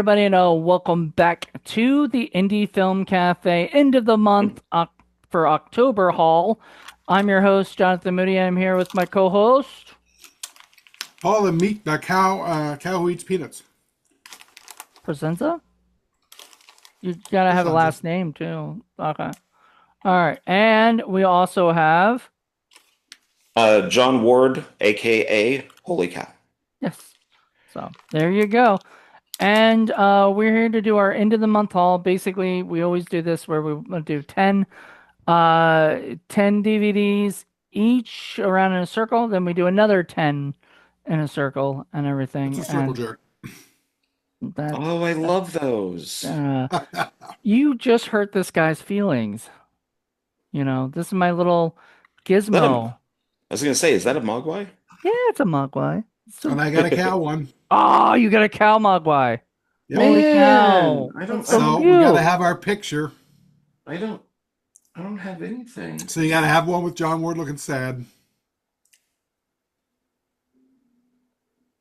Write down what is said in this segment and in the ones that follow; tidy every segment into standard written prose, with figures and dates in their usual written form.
everybody, and welcome back to the Indie Film Cafe end of the month for October Haul. I'm your host, Jonathan Moody. I'm here with my co-host, Oh, the meat, the cow who eats peanuts. Presenza. You gotta have a Presenza. last name too. Okay. All right, and we also have John Ward, aka Holy Cow. yes. So there you go. And we're here to do our end of the month haul. Basically, we always do this where we do 10 DVDs each around in a circle. Then we do another 10 in a circle and That's everything. a circle And jerk. that's Oh, I love those. you just hurt this guy's feelings. This is my little Is that a, gizmo. I was gonna say, is that a Mogwai? Yeah, it's a Mogwai. And So, I got a cow one. oh, you got a cow Mogwai. Yep. Holy Man, cow. I don't, That's I so don't, So we got to cute. have our picture. I don't, I don't have anything. So you got to have one with John Ward looking sad.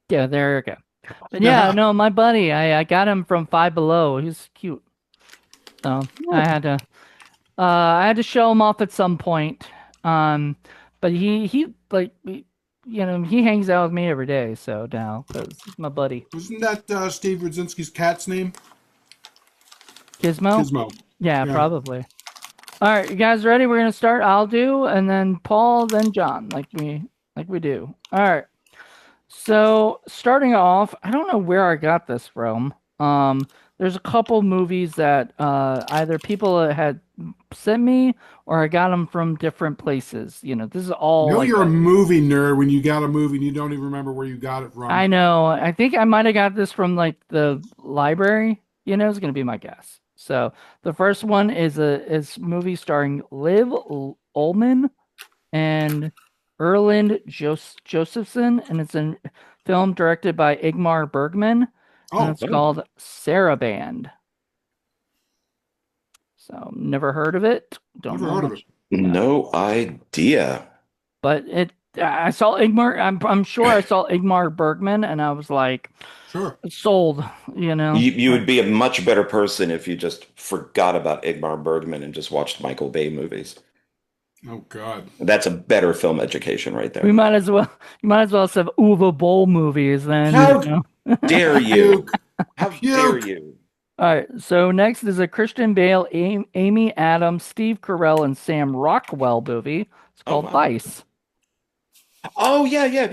Yeah, there you go. But yeah, no, my buddy, I got him from Five Below. He's cute. So I had to show him off at some point. But he like he hangs out with me every day. So now because he's my buddy. Wasn't that Steve Rudzinski's cat's name? Gizmo? Gizmo. Yeah, Yeah. probably. All right, you guys ready? We're gonna start. I'll do, and then Paul, then John, like we do. All right. So starting off, I don't know where I got this from. There's a couple movies that either people had sent me or I got them from different places. This is You all know like you're a movie nerd when you got a movie and you don't even remember where you got it from. I know. I think I might have got this from like the library. Is gonna be my guess. So the first one is movie starring Liv Ullmann and Erland Josephson, and it's a film directed by Ingmar Bergman, and Oh, it's called Saraband. So never heard of it. Don't never know heard of it. much. Yeah, No idea. but it. I saw Ingmar. I'm sure I saw Ingmar Bergman, and I was like, Sure. sold. You would be a much better person if you just forgot about Igmar Bergman and just watched Michael Bay movies. Oh, God. That's a better film education right We there. might as well. You might as well have Uwe Boll movies then. How dare you? Puke. How dare Puke. you? All right, so next is a Christian Bale, Amy Adams, Steve Carell, and Sam Rockwell movie. It's Oh called wow. Vice. Oh yeah. That's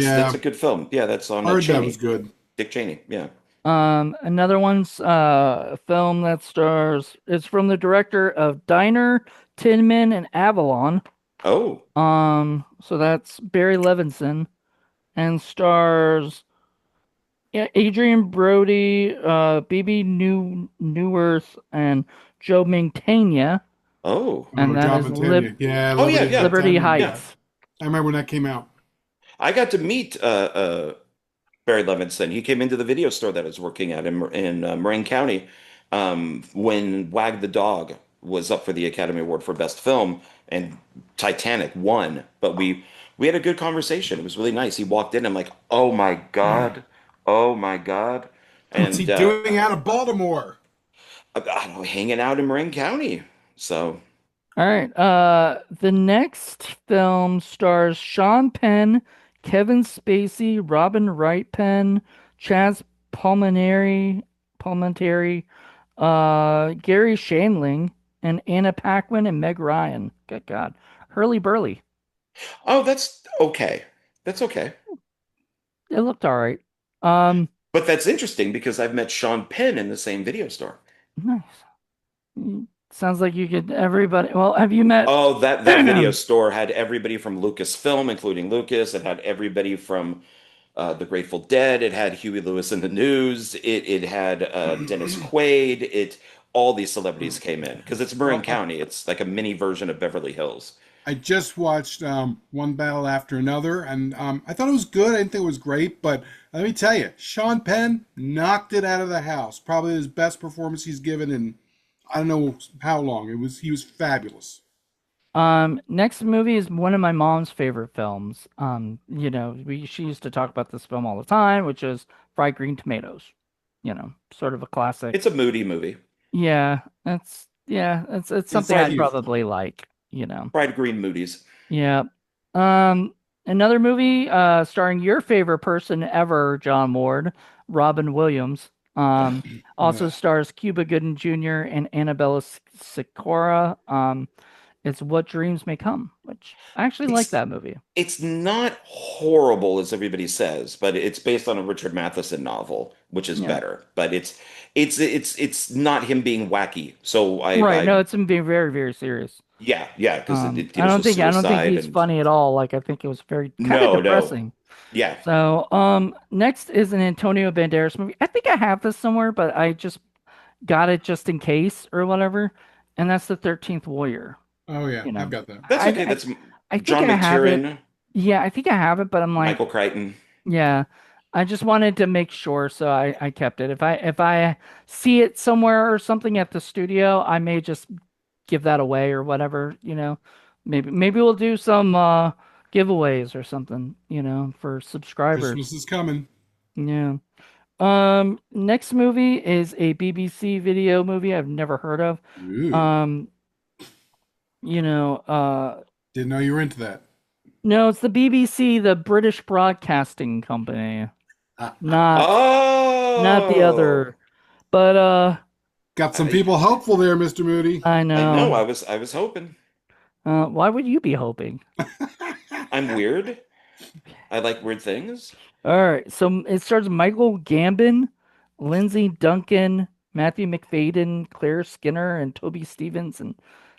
Yeah. a good film. Yeah, that's on Heard that was Cheney, good. Dick Cheney. Yeah. Another one's a film that stars. It's from the director of Diner, Tin Men, and Avalon. Oh. So that's Barry Levinson, and stars Adrian Brody, BB Newworth, and Joe Mantegna, Oh. and Oh, that John is Mantegna. Yeah, Oh yeah, Liberty yeah, Heights. I Liberty remember yeah. that. Heights. I remember when that came out. I got to meet Barry Levinson. He came into the video store that I was working at in Marin County when Wag the Dog was up for the Academy Award for Best Film, and Titanic won. But we had a good conversation. It was really nice. He walked in. I'm like, oh my God, What's he and doing out of Baltimore? I don't know, hanging out in Marin County. So, All right. The next film stars Sean Penn, Kevin Spacey, Robin Wright Penn, Chaz Palminteri, Gary Shandling, and Anna Paquin and Meg Ryan. Good God. Hurley Burley. oh, that's okay. That's okay. It looked all right. Um, But that's interesting because I've met Sean Penn in the same video store. nice. Sounds like you could everybody. Well, have you met? Oh, that video store had everybody from Lucasfilm, including Lucas. It had everybody from the Grateful Dead. It had Huey Lewis in the News. It had Dennis Quaid. It All these celebrities came in because it's Marin Well, County. It's like a mini version of Beverly Hills. I just watched One Battle After Another, and I thought it was good. I didn't think it was great, but let me tell you, Sean Penn knocked it out of the house. Probably his best performance he's given in I don't know how long. He was fabulous. Next movie is one of my mom's favorite films. She used to talk about this film all the time, which is Fried Green Tomatoes. sort of a classic. It's a Moody movie. It's It's something I'd cute. probably like. Fried green Moody's. Yeah. Another movie starring your favorite person ever, John Ward, Robin Williams. Also Ugh. stars Cuba Gooding Jr. and Annabella Sciorra. It's What Dreams May Come, which I actually like It's that movie. it's not horrible as everybody says, but it's based on a Richard Matheson novel, which is Yeah. better. But it's not him being wacky. So Right. No, I it's being very, very serious. yeah, because it I deals don't with think suicide he's and funny at all. Like I think it was very kind of no, depressing. yeah. So, next is an Antonio Banderas movie. I think I have this somewhere, but I just got it just in case or whatever. And that's The 13th Warrior. Oh yeah, You I've know, got that. That's I, okay. I, That's I think John I have it. McTiernan, Yeah, I think I have it, but I'm like, Michael Crichton. yeah, I just wanted to make sure, so I kept it. If I see it somewhere or something at the studio, I may just give that away or whatever. Maybe we'll do some giveaways or something, for subscribers. Christmas is coming. Yeah. Next movie is a BBC video movie I've never heard of. Ooh, Um, you know, uh, didn't know you were into that. no, it's the BBC, the British Broadcasting Company, not the Oh, other. But Got some I people hopeful there, Mr. Moody. I I know. know. I was hoping. Why would you be hoping? I'm weird. I like weird things. All right, so it stars Michael Gambon, Lindsay Duncan, Matthew McFadden, Claire Skinner, and Toby Stevens and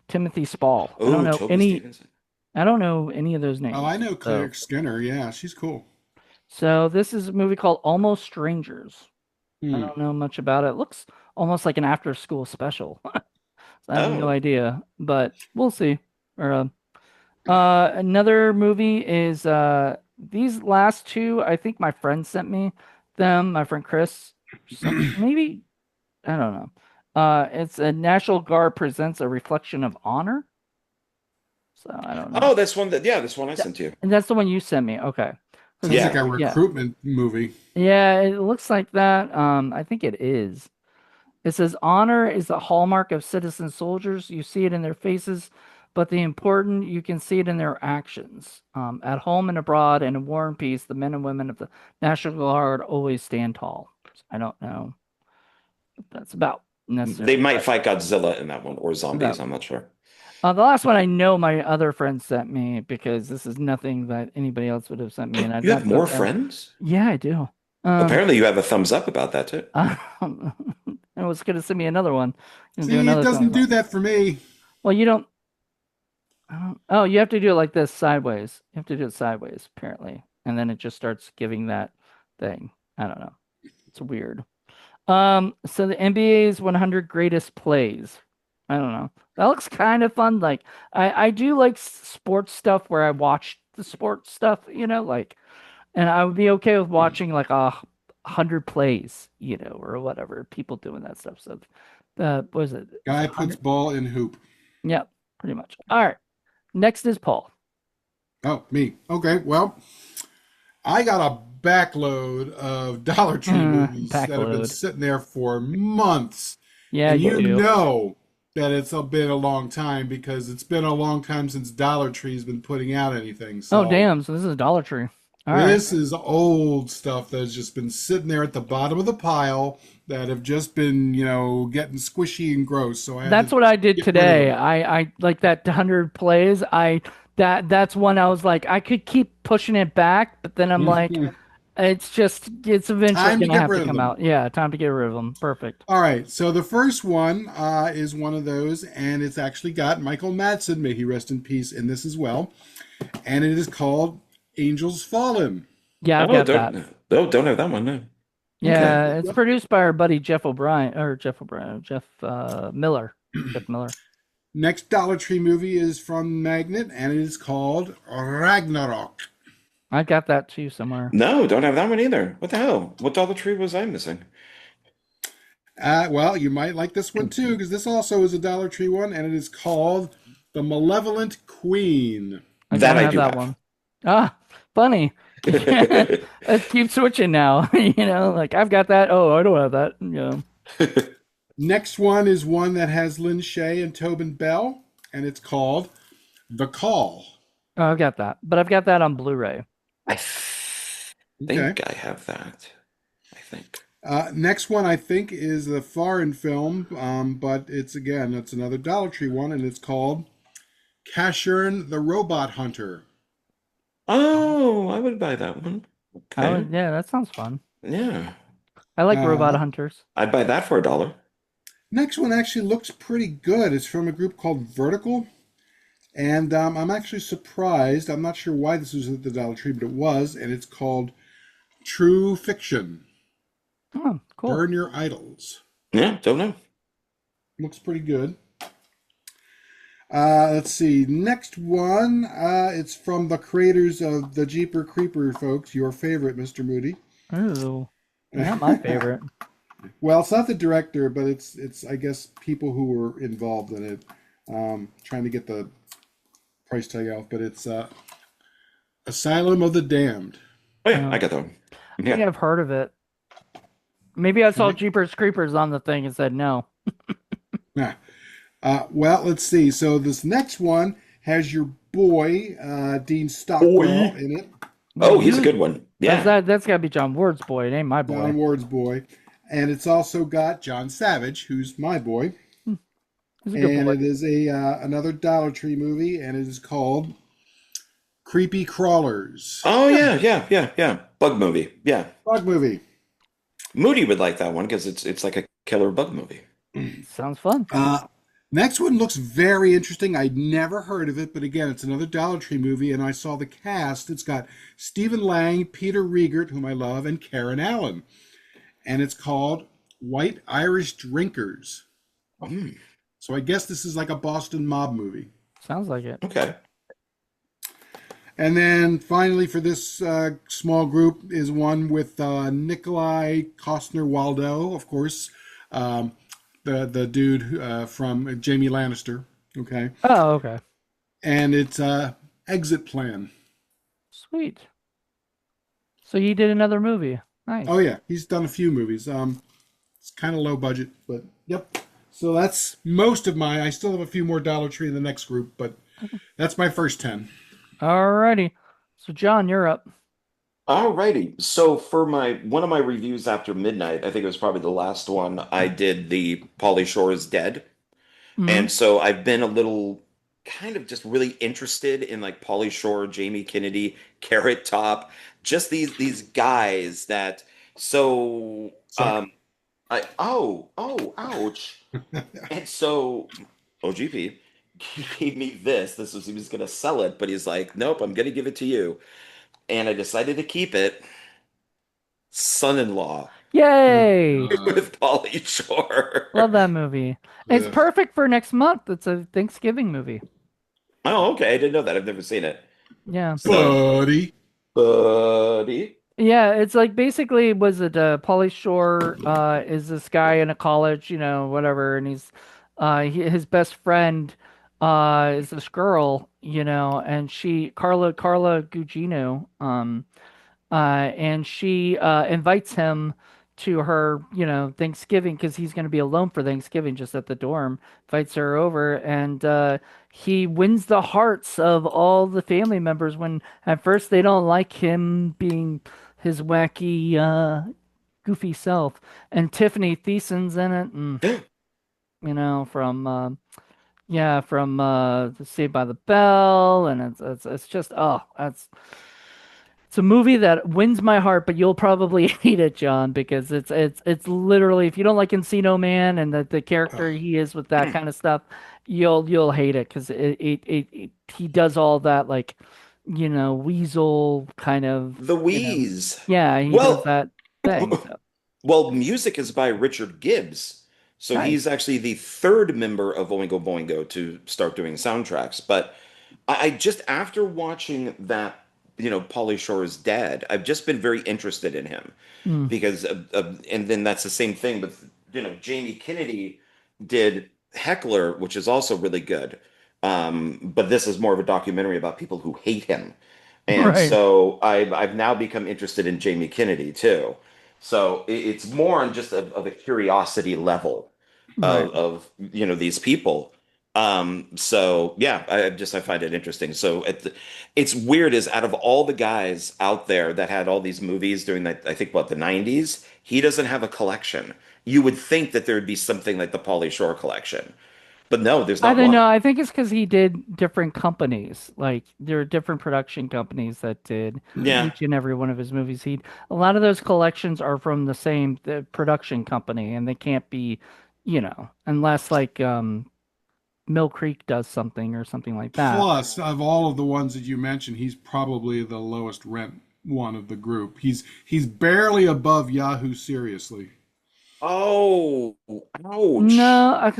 Timothy Spall. I don't Oh, know Toby any. Stevenson. I don't know any of those Oh, I names. know So, Claire Skinner. Yeah, she's cool. so this is a movie called Almost Strangers. I Hmm. don't know much about it. It looks almost like an after-school special. I have no Oh, idea, but we'll see. Or another movie is these last two. I think my friend sent me them. My friend Chris, maybe I don't know. It's a National Guard presents a reflection of honor. So I don't know. oh, that's one that yeah, this one I Yeah, sent you. and that's the one you sent me. Okay. 'Cause Sounds like Yeah. a yeah, recruitment movie. yeah, it looks like that. I think it is. It says honor is the hallmark of citizen soldiers. You see it in their faces, but the important, you can see it in their actions. At home and abroad, and in war and peace, the men and women of the National Guard always stand tall. I don't know what that's about They necessarily, might but fight Godzilla in that one or about. zombies. I'm not sure. The last one I know my other friend sent me because this is nothing that anybody else would have sent me, and I've You have not more sent them. friends? Yeah, I do. Um, Apparently, you have a thumbs up about that too. I was gonna send me another one. Gonna do See, it another doesn't thumbs do up. that for me. Well, you don't. I don't. Oh, you have to do it like this sideways. You have to do it sideways, apparently, and then it just starts giving that thing. I don't know. It's weird. So the NBA's 100 greatest plays. I don't know. That looks kind of fun. Like I do like sports stuff where I watch the sports stuff, like, and I would be okay with watching like 100 plays, or whatever, people doing that stuff. So, what is it? It's Guy puts 100. ball in hoop. Yeah, pretty much. All right. Next is Paul. Oh, me. Okay, well, I got a backload of Dollar Tree movies that have been Backload. sitting there for months. Yeah, And you you do. know that been a long time because it's been a long time since Dollar Tree's been putting out anything. Oh, So damn. So this is Dollar Tree. All right. this is old stuff that's just been sitting there at the bottom of the pile that have just been, getting squishy and gross. So I had That's to what I did get rid of today. them. I like that 100 plays. That's one I was like, I could keep pushing it back, but then I'm like, it's eventually Time to gonna get have to rid of come them. out. Yeah, time to get rid of them. Perfect. All right, so the first one is one of those, and it's actually got Michael Madsen, may he rest in peace, in this as well. And it is called Angels Fallen. Yeah, I've Oh, got that. don't have that one. No. Okay. Yeah, it's produced by our buddy Jeff Miller. Jeff Miller. Next Dollar Tree movie is from Magnet, and it is called Ragnarok. I got that too somewhere. No, don't have that one either. What the hell? What Dollar Tree was I missing? Well, you might like this one too, because this also is a Dollar Tree one, and it is called The Malevolent Queen. I That don't I have do that have. one. Ah, funny. Let's keep switching now. Like I've got that. Oh, I don't have that. Next one is one that has Lynn Shay and Tobin Bell, and it's called The Call. Oh, I've got that, but I've got that on Blu-ray. I Okay. think I have that. I think. Next one I think is a foreign film, but it's another Dollar Tree one, and it's called Cashern the Robot Hunter. Oh, I would buy that one. Okay. Yeah, that sounds fun. Yeah. I like robot Uh, hunters. I'd buy that for $1. Next one actually looks pretty good. It's from a group called Vertical, and I'm actually surprised. I'm not sure why this was at the Dollar Tree, but it was, and it's called True Fiction. Oh, cool. Burn Your Idols. Yeah, don't know. Looks pretty good. Let's see. Next one. It's from the creators of the Jeeper Creeper folks. Your favorite, Mr. Moody. Ooh, not my favorite. Well, it's not the director, but it's I guess people who were involved in it, trying to get the price tag off. But it's Asylum of the Damned. Oh yeah, Uh, I got that one. I think Yeah. I've heard of it. Maybe I saw Okay. Jeepers Creepers on the thing and said no. Yeah. Well, let's see. So this next one has your boy Dean Stockwell Boy. in it. Oh, he's a You- good one. Yeah. That's got to be John Ward's boy. It ain't my John boy. Ward's boy, and it's also got John Savage, who's my boy, He's a good and boy. it is a another Dollar Tree movie, and it is called Creepy Crawlers. Oh yeah, yeah, yeah, yeah. Bug movie. Yeah. Bug movie. Moody would like that one because it's like a killer bug movie. Sounds fun. Next one looks very interesting. I'd never heard of it, but again, it's another Dollar Tree movie, and I saw the cast. It's got Stephen Lang, Peter Riegert, whom I love, and Karen Allen, and it's called White Irish Drinkers. Mm, So I guess this is like a Boston mob movie. Sounds like it. okay. And then finally, for this small group, is one with Nikolai Costner Waldo, of course, um, the dude from Jamie Lannister. Okay, Oh, okay. and it's Exit Plan. Sweet. So you did another movie. Nice. Oh yeah, he's done a few movies. It's kind of low budget, but yep. So that's most of my. I still have a few more Dollar Tree in the next group, but that's my first 10. Alrighty. So John, you're up. Alrighty. So for my one of my reviews after midnight, I think it was probably the last one, I did the Pauly Shore is Dead. Hmm. And so I've been a little kind of just really interested in like Pauly Shore, Jamie Kennedy, Carrot Top, just these guys that so Suck. ouch. And so OGP he gave me this. This was he was gonna sell it, but he's like, nope, I'm gonna give it to you. And I decided to keep it. Son-in-law Oh, Yay! God. with Pauly Shore. Love that movie. It's Ugh. perfect for next month. It's a Thanksgiving movie. Oh, okay. I didn't know that. I've never seen it. Yeah. So, Buddy. buddy. Yeah, it's like basically was it Pauly Shore is this guy in a college, whatever, and he's his best friend is this girl, and Carla Gugino, and she invites him to her, Thanksgiving because he's going to be alone for Thanksgiving just at the dorm. Invites her over, and he wins the hearts of all the family members when at first they don't like him being his wacky, goofy self. And Tiffany Thiessen's in it, and from from Saved by the Bell, and it's just it's a movie that wins my heart, but you'll probably hate it, John, because it's literally if you don't like Encino Man and the character Ugh. he is with that kind of stuff, you'll hate it because he does all that like weasel kind of The Wheeze. yeah, he does Well, that thing. So well, music is by Richard Gibbs. So he's nice. actually the third member of Oingo Boingo to start doing soundtracks. But I just, after watching that, Pauly Shore is Dead, I've just been very interested in him Mm. because, and then that's the same thing with, Jamie Kennedy did Heckler, which is also really good. But this is more of a documentary about people who hate him. And Right. so I've now become interested in Jamie Kennedy too. So it's more on just of a curiosity level Right. of these people. So yeah, I find it interesting. So it's weird is out of all the guys out there that had all these movies during that, I think what the 90s, he doesn't have a collection. You would think that there would be something like the Pauly Shore collection, but no, there's I not don't one. know. I think it's because he did different companies. Like there are different production companies that did Yeah. each and every one of his movies. He A lot of those collections are from the production company, and they can't be, unless like Mill Creek does something or something like that. Plus, of all of the ones that you mentioned, he's probably the lowest rent one of the group. He's barely above Yahoo Seriously. Oh, ouch. No,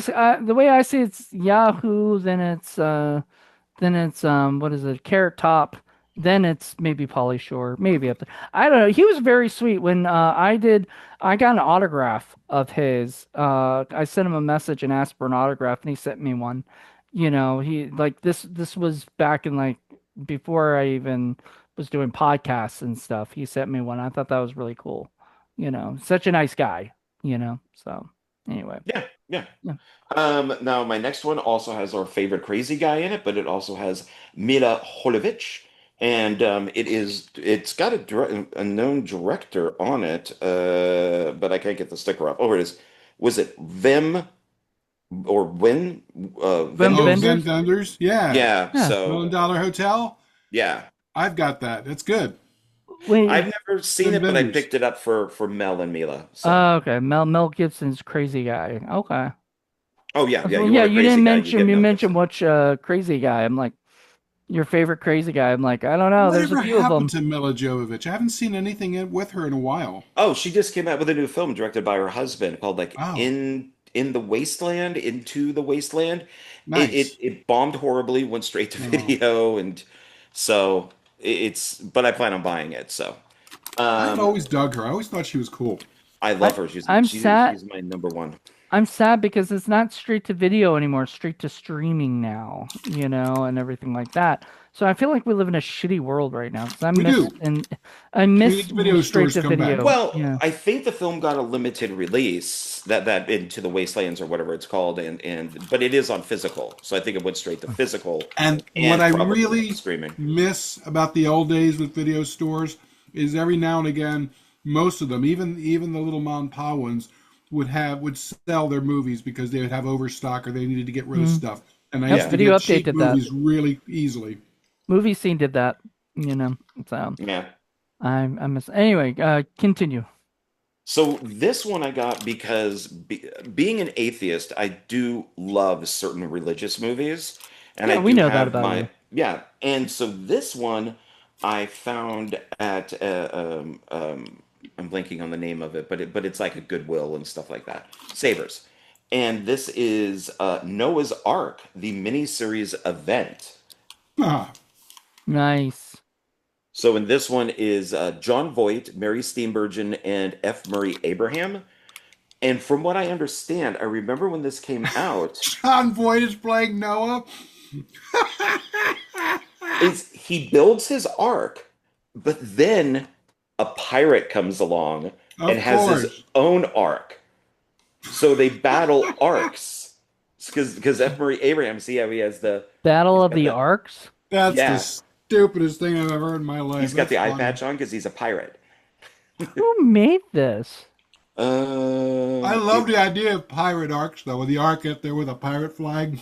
the way I see it's Yahoo, then it's what is it, Carrot Top, then it's maybe Polly Shore, maybe up there. I don't know. He was very sweet when I got an autograph of his. I sent him a message and asked for an autograph, and he sent me one. He like this was back in like before I even was doing podcasts and stuff. He sent me one. I thought that was really cool. Such a nice guy. So anyway, Yeah, yeah. yeah. Now my next one also has our favorite crazy guy in it, but it also has Mila Jovovich, and it's got a known director on it, but I can't get the sticker up. Oh, here it is. Was it Vim or Win? Wim Oh, Vendors? Zen Vendors. Vendors? Yeah. Yeah. Yeah. So $1 Million Hotel? yeah, I've got that. It's good. Wait. I've never seen Zen it, but I Vendors. picked it up for Mel and Mila. So Oh, okay. Mel Gibson's crazy guy. Okay. oh yeah, yeah. You Yeah, want a you crazy didn't guy, you mention get you Mel mentioned Gibson. which crazy guy. I'm like your favorite crazy guy. I'm like, I don't know. There's a Whatever few of happened them. to Mila Jovovich? I haven't seen anything with her in a while. Oh, she just came out with a new film directed by her husband called like Oh, In the Wasteland, Into the Wasteland. It it nice. it bombed horribly, went straight to Oh, video, and so it's but I plan on buying it. So I've um always dug her. I always thought she was cool. I I love her. She's I'm she's sad. she's my number one. I'm sad because it's not straight to video anymore. It's straight to streaming now. And everything like that. So I feel like we live in a shitty world right now because We do. I We miss need video straight stores to to come back. video. Well, Yeah. I think the film got a limited release that Into the Wastelands or whatever it's called, and but it is on physical, so I think it went straight to physical And what and I probably really streaming. miss about the old days with video stores is every now and again, most of them, even the little mom and pop ones, would sell their movies because they would have overstock or they needed to get rid of Mhm. stuff. And I Yep. used Yeah, to Video get Update cheap did that. movies really easily. Movie scene did that. You know. So yeah. I miss. Anyway, continue. So this one I got because being an atheist, I do love certain religious movies, and I Yeah, we do know that have about you. my yeah. And so this one I found at I'm blanking on the name of it, but it's like a Goodwill and stuff like that. Savers. And this is Noah's Ark, the miniseries event. Ah, Nice. So in this one is John Voight, Mary Steenburgen, and F. Murray Abraham. And from what I understand, I remember when this came out, John Voight is playing Noah. is he builds his ark, but then a pirate comes along and Of has his course. own ark. So they battle arcs. Because F. Murray Abraham, see how he has Battle he's of got the the Arcs. That's the yeah, stupidest thing I've ever heard in my life. he's got That's the eye funny. patch on because he's a pirate. Who made this? I love It the idea of pirate arcs, though, with the arc up there with a pirate flag.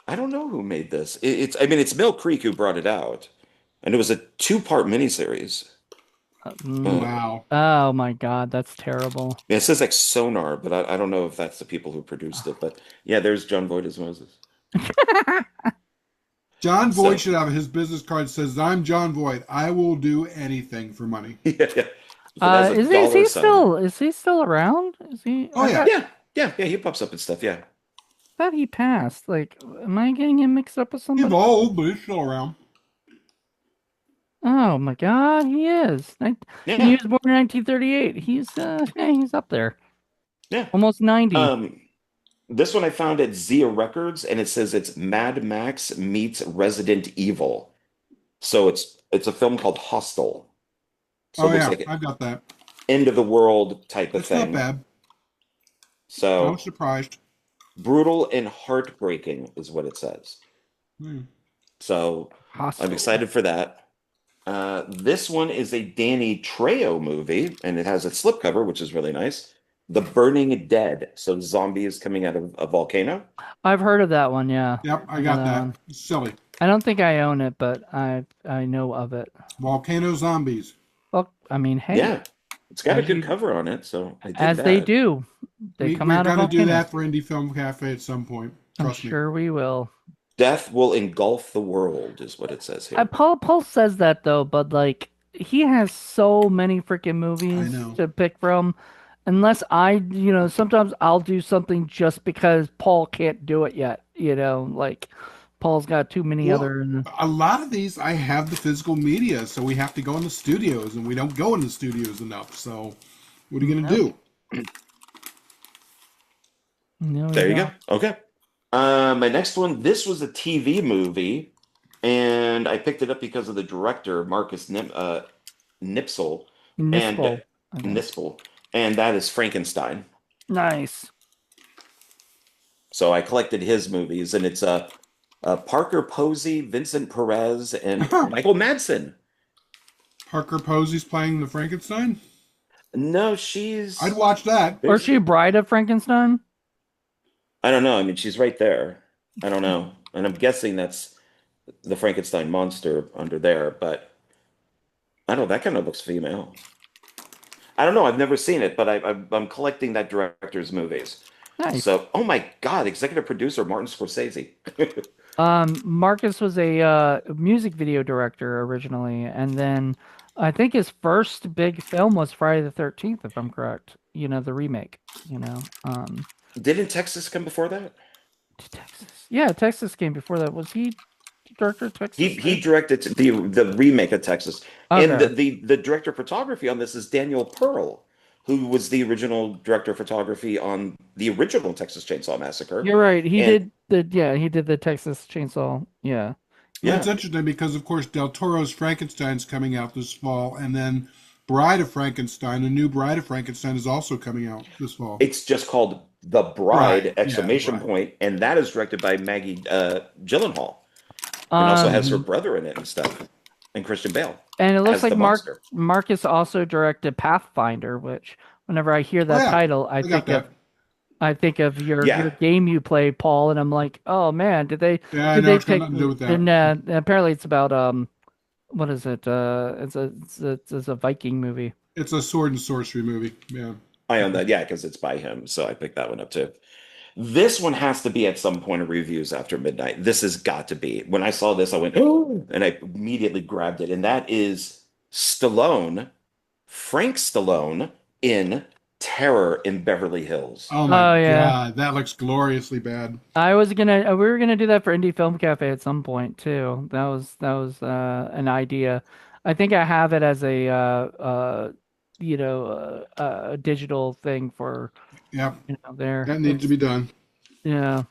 I don't know who made this. It's I mean it's Mill Creek who brought it out, and it was a two-part miniseries. Mm. Uh, Wow. Oh my God, that's terrible. yeah, it says like Sonar, but I don't know if that's the people who produced it. But yeah, there's John Voight as Moses. John Voight So should have his business card that says, I'm John Voight. I will do anything for money. yeah, yeah. If it has a Is dollar he sign. still around? Is he? Oh, yeah. Yeah, yeah, yeah. He pops up and stuff. Yeah, Thought he passed. Like, am I getting him mixed up with He's somebody? old, but he's still around. Oh my God, he is. He yeah, was born in 1938. He's up there, yeah. almost 90. Um, this one I found at Zia Records, and it says it's Mad Max meets Resident Evil. So it's a film called Hostel. So Oh it looks yeah, like an I've got that. end of the world type of It's not thing. bad. I was So surprised. brutal and heartbreaking is what it says. Hmm. So I'm Hostel. excited for that. This one is a Danny Trejo movie, and it has a slipcover, which is really nice. The Burning Dead. So zombies coming out of a volcano. I've heard of that one. Yeah, Yep, I I know got that that. one. Silly. I don't think I own it, but I know of it. Volcano zombies. Well, I mean, hey, Yeah, it's got a as good you cover on it, so I dig as they that. do, they We come we're out of gonna do volcanoes. that for Indie Film Cafe at some point. I'm Trust me. sure we will. Death will engulf the world, is what it says here. Paul says that though, but like he has so many freaking I movies know. to pick from. Unless sometimes I'll do something just because Paul can't do it yet. Like Paul's got too many Well, other. a lot of these I have the physical media, so we have to go in the studios, and we don't go in the studios enough. So, what are you gonna No, do? no, we There you go. don't. Okay. My next one, this was a TV movie, and I picked it up because of the director, Nipsel, and Nispel, I think. Nispel, and that is Frankenstein. Nice. So I collected his movies, and it's Parker Posey, Vincent Perez, and Michael Madsen. Parker Posey's playing the Frankenstein. No, I'd she's watch that. Or is there's she Bride of Frankenstein? I don't know. I mean, she's right there. I don't know, and I'm guessing that's the Frankenstein monster under there, but I don't know. That kind of looks female. I don't know. I've never seen it, but I'm collecting that director's movies. Nice. So, oh my God, executive producer Martin Scorsese. Marcus was a music video director originally, and then I think his first big film was Friday the 13th, if I'm correct. The remake, Didn't Texas come before that? Texas. Yeah, Texas came before that. Was he director of Texas He too? directed the remake of Texas, and Okay. the director of photography on this is Daniel Pearl, who was the original director of photography on the original Texas Chainsaw Massacre. You're right. He And did he did the Texas Chainsaw. Yeah. That's yeah, interesting because, of course, Del Toro's Frankenstein's coming out this fall, and then Bride of Frankenstein, a new Bride of Frankenstein, is also coming out this fall. it's just called The Bride! Bride, yeah, the Exclamation Bride. point, and that is directed by Maggie Gyllenhaal, and also has her Um, brother in it and stuff, and Christian Bale and it looks as like the monster. Marcus also directed Pathfinder, which whenever I hear Oh that yeah, title, I got that. I think of your Yeah, game you play, Paul, and I'm like, oh man, Yeah, did no, they it's got take nothing to do with that. and apparently it's about what is it? It's a Viking movie. It's a sword and sorcery movie. Yeah. I own that. Yeah, because it's by him, so I picked that one up too. This one has to be at some point of reviews after midnight. This has got to be. When I saw this, I went, oh, and I immediately grabbed it. And that is Stallone, Frank Stallone in Terror in Beverly Hills. Oh my Oh yeah. God, that looks gloriously bad. We were gonna do that for Indie Film Cafe at some point too. That was an idea. I think I have it as a digital thing for Yep, there. that needs to be done. Yeah,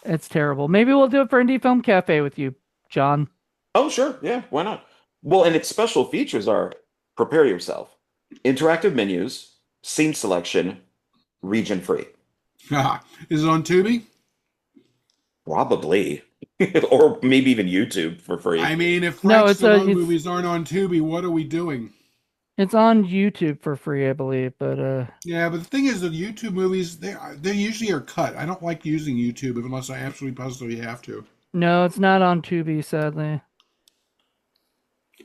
it's terrible. Maybe we'll do it for Indie Film Cafe with you, John. Oh, sure. Yeah, why not? Well, and its special features are prepare yourself, interactive menus, scene selection, region free. Is it on Tubi? Probably. Or maybe even YouTube for I free. mean, if No, Frank it's a Stallone it's movies aren't on Tubi, what are we doing? it's on YouTube for free, I believe. But Yeah, but the thing is, the YouTube movies they usually are cut. I don't like using YouTube unless I absolutely positively have to. no, it's not on Tubi, sadly.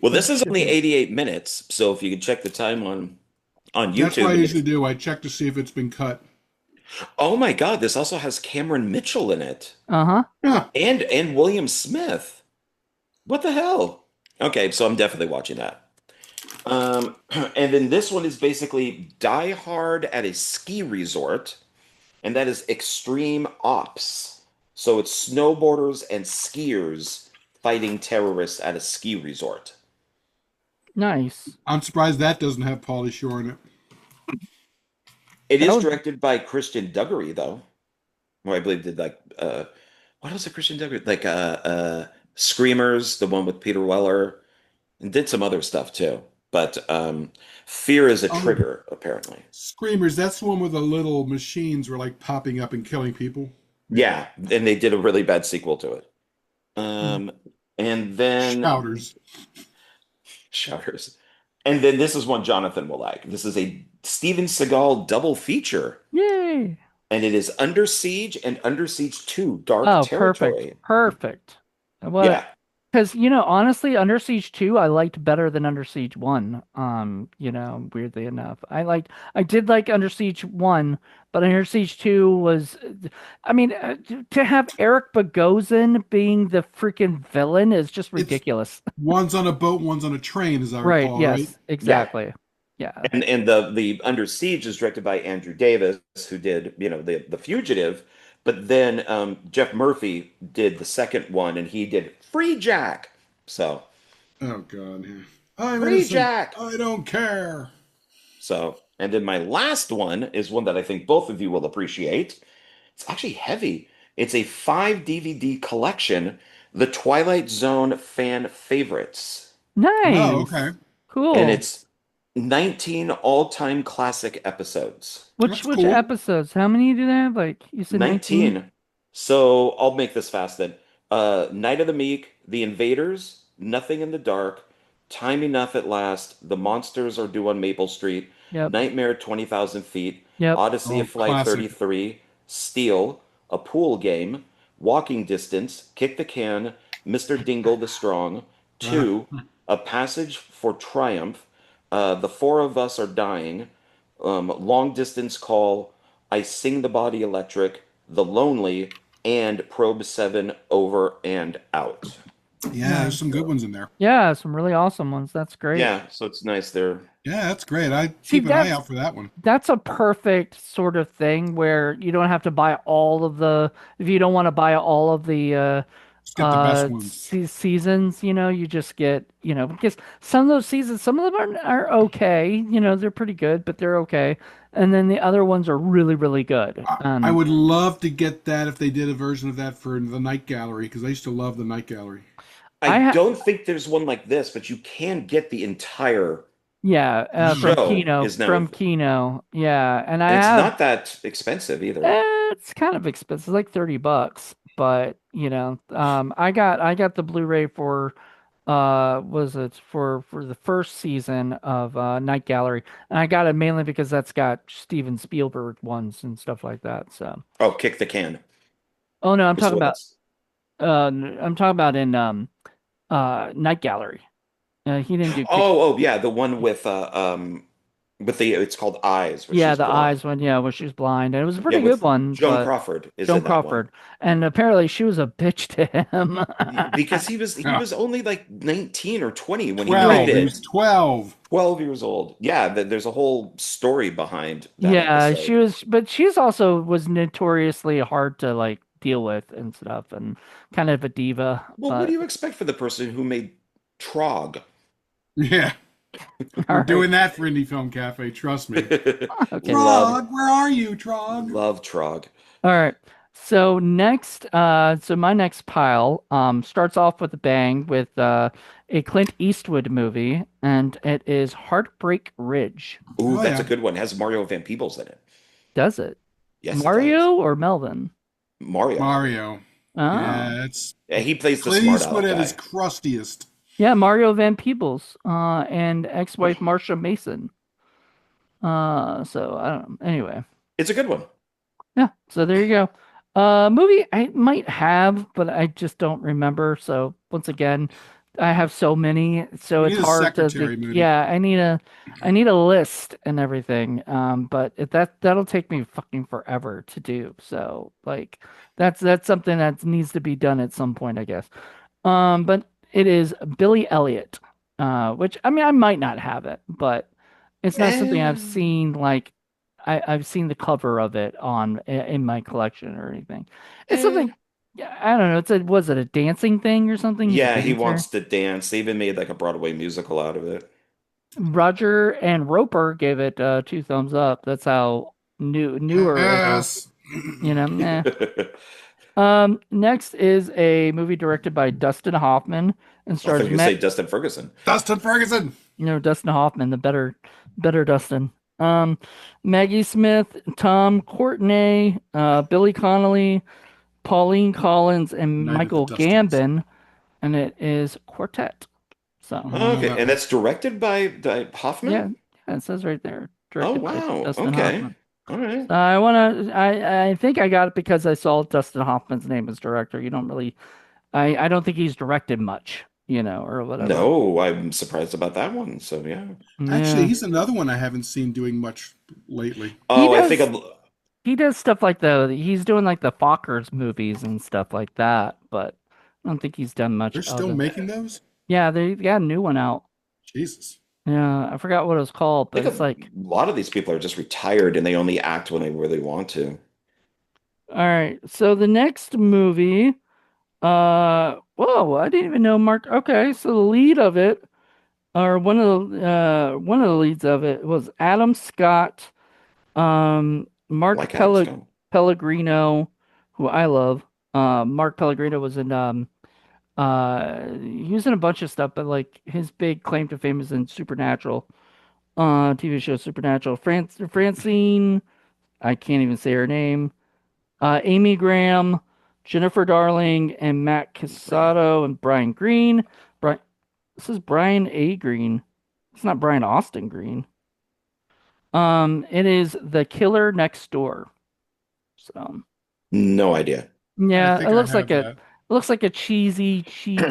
Well, The this is only shipping. 88 minutes, so if you could check the time on That's what I YouTube, and usually it's do. I check to see if it's been cut. oh my God, this also has Cameron Mitchell in it Uh-huh. Yeah. and William Smith. What the hell? Okay, so I'm definitely watching that. And then this one is basically Die Hard at a ski resort, and that is Extreme Ops. So it's snowboarders and skiers fighting terrorists at a ski resort. Nice. I'm surprised that doesn't have Pauly Shore in it. It That is would directed by Christian Duggery, though. Who I believe did like what else did Christian Duggery like Screamers, the one with Peter Weller, and did some other stuff too. But Fear is a Oh, Trigger, apparently. Screamers. That's the one where the little machines were like popping up and killing people. Yeah, and they did a really bad sequel to it. Um, and then Shouters. Shouters. And then this is one Jonathan will like. This is a Steven Seagal double feature, Yay! and it is Under Siege and Under Siege 2 Dark Oh, perfect. Territory. Perfect. What? Yeah. Because, honestly, Under Siege 2 I liked better than Under Siege 1. Weirdly enough. I did like Under Siege 1, but Under Siege 2 was I mean, to have Eric Bogosian being the freaking villain is just It's ridiculous. one's on a boat, one's on a train, as I Right, recall, right? yes, Yeah. exactly. Yeah. And the Under Siege is directed by Andrew Davis, who did, the Fugitive, but then Jeff Murphy did the second one and he did Free Jack. So, Oh God. Yeah. I'm Free innocent. Jack. I don't care. So, and then my last one is one that I think both of you will appreciate. It's actually heavy. It's a 5 DVD collection, The Twilight Zone Fan Favorites. Oh, Nice. okay. And Cool. it's 19 all-time classic episodes. Which That's which cool. episodes? How many do they have? Like you said 19? 19. So I'll make this fast then. Night of the Meek, The Invaders, Nothing in the Dark, Time Enough at Last, The Monsters Are Due on Maple Street, Yep. Nightmare 20,000 Feet, Yep. Odyssey Oh, of Flight classic. 33, Steel, A Pool Game, Walking Distance, Kick the Can, Mr. Dingle the Strong, Uh, 2, A Passage for Triumph, The Four of Us Are Dying, Long Distance Call, I Sing the Body Electric, The Lonely, and Probe 7 Over and Out. yeah, there's Nice. some good ones in there. Yeah, some really awesome ones. That's great. Yeah, so it's nice there. Yeah, that's great. I See, keep an eye out for that one. that's a perfect sort of thing where you don't have to buy all of the if you don't want to buy all of the Just get the best ones. seasons, you just get, because some of those seasons, some of them are okay, they're pretty good, but they're okay. And then the other ones are really, really good. I would love to get that if they did a version of that for the Night Gallery because I used to love the Night Gallery. I I ha don't think there's one like this, but you can get the entire Yeah, show is now, From Kino. Yeah, and I and it's have not that expensive either. it's kind of expensive, like $30, but I got the Blu-ray for was it for the first season of Night Gallery, and I got it mainly because that's got Steven Spielberg ones and stuff like that. So, Oh, Kick the Can oh no, is what that's. I'm talking about in Night Gallery. He didn't do Kick. Oh, yeah, the one with the it's called Eyes, where Yeah, she's the eyes blind. one, yeah, where she's blind, and it was a Yeah, pretty good with one, Joan but Crawford is Joan in that one. Crawford, and apparently she was a bitch to him. Because he Yeah. was only like 19 or 20 when he made 12. He was it. 12. 12 years old. Yeah, there's a whole story behind that Yeah, she episode. was, but she's also was notoriously hard to like deal with and stuff, and kind of a diva. Well, what do But you expect for the person who made Trog? Yeah. all We're right, doing that for Indie Film Cafe. Trust me. okay, Love, Trog, where are you, Trog? love Trog. all right. So next, so my next pile, starts off with a bang with a Clint Eastwood movie, and it is Heartbreak Ridge. Ooh, Oh, that's a yeah. good one. It has Mario Van Peebles in it. Does it? Yes, it does. Mario or Melvin? Mario. Mario. Oh, Yeah, it's Yeah, he plays the Clint smart Eastwood aleck at his guy. crustiest. yeah, Mario Van Peebles, and ex-wife Marsha Mason. So I don't know. Anyway. It's a good one. Yeah, so there you go. Movie I might have, but I just don't remember. So once again, I have so many, so You it's need a hard to secretary, Moody. yeah, I need a list and everything. But that'll take me fucking forever to do. So like that's something that needs to be done at some point, I guess. But it is Billy Elliot, which I mean I might not have it, but it's not something I've Eh, seen like I've seen the cover of it in my collection or anything. It's eh. something, yeah, I don't know. Was it a dancing thing or something? He's a Yeah, he dancer. wants to dance. They even made like a Broadway musical out of it. Roger and Roper gave it 2 thumbs up. That's how newer it is. Yes. Eh. Next is a movie directed by Dustin Hoffman and I thought stars you were going to say Dustin Ferguson. Dustin Ferguson. Dustin Hoffman, the better Dustin. Maggie Smith, Tom Courtenay, Billy Connolly, Pauline Collins, and Night of the Michael Dustins. Gambon, and it is Quartet. So, I don't know Okay, that and one. that's directed by yeah, Hoffman? yeah, it says right there, Oh, directed by wow. Dustin Okay. Hoffman. All right. So I think I got it because I saw Dustin Hoffman's name as director. You don't really, I don't think he's directed much, or whatever. No, I'm surprised about that one. So, yeah. Actually, Yeah, he's another one I haven't seen doing much lately. he Oh, I think does. I'm. He does stuff like he's doing like the Fockers movies and stuff like that, but I don't think he's done much They're still other. making those? Yeah, they got a new one out. Jesus. Yeah, I forgot what it was called, I but think it's a like, lot of these people are just retired and they only act when they really want to. all right. So the next movie, whoa, I didn't even know Mark. Okay, so the lead of it, or one of the leads of it was Adam Scott, Mark Like Adam Scott. Pellegrino, who I love. Mark Pellegrino was in he was in a bunch of stuff, but like his big claim to fame is in Supernatural, TV show Supernatural. Francine, I can't even say her name. Amy Graham, Jennifer Darling, and Matt Casado and Brian Green. Brian, this is Brian A. Green. It's not Brian Austin Green. It is The Killer Next Door. So No idea. I yeah, think I have it that. looks like a cheesy, cheap,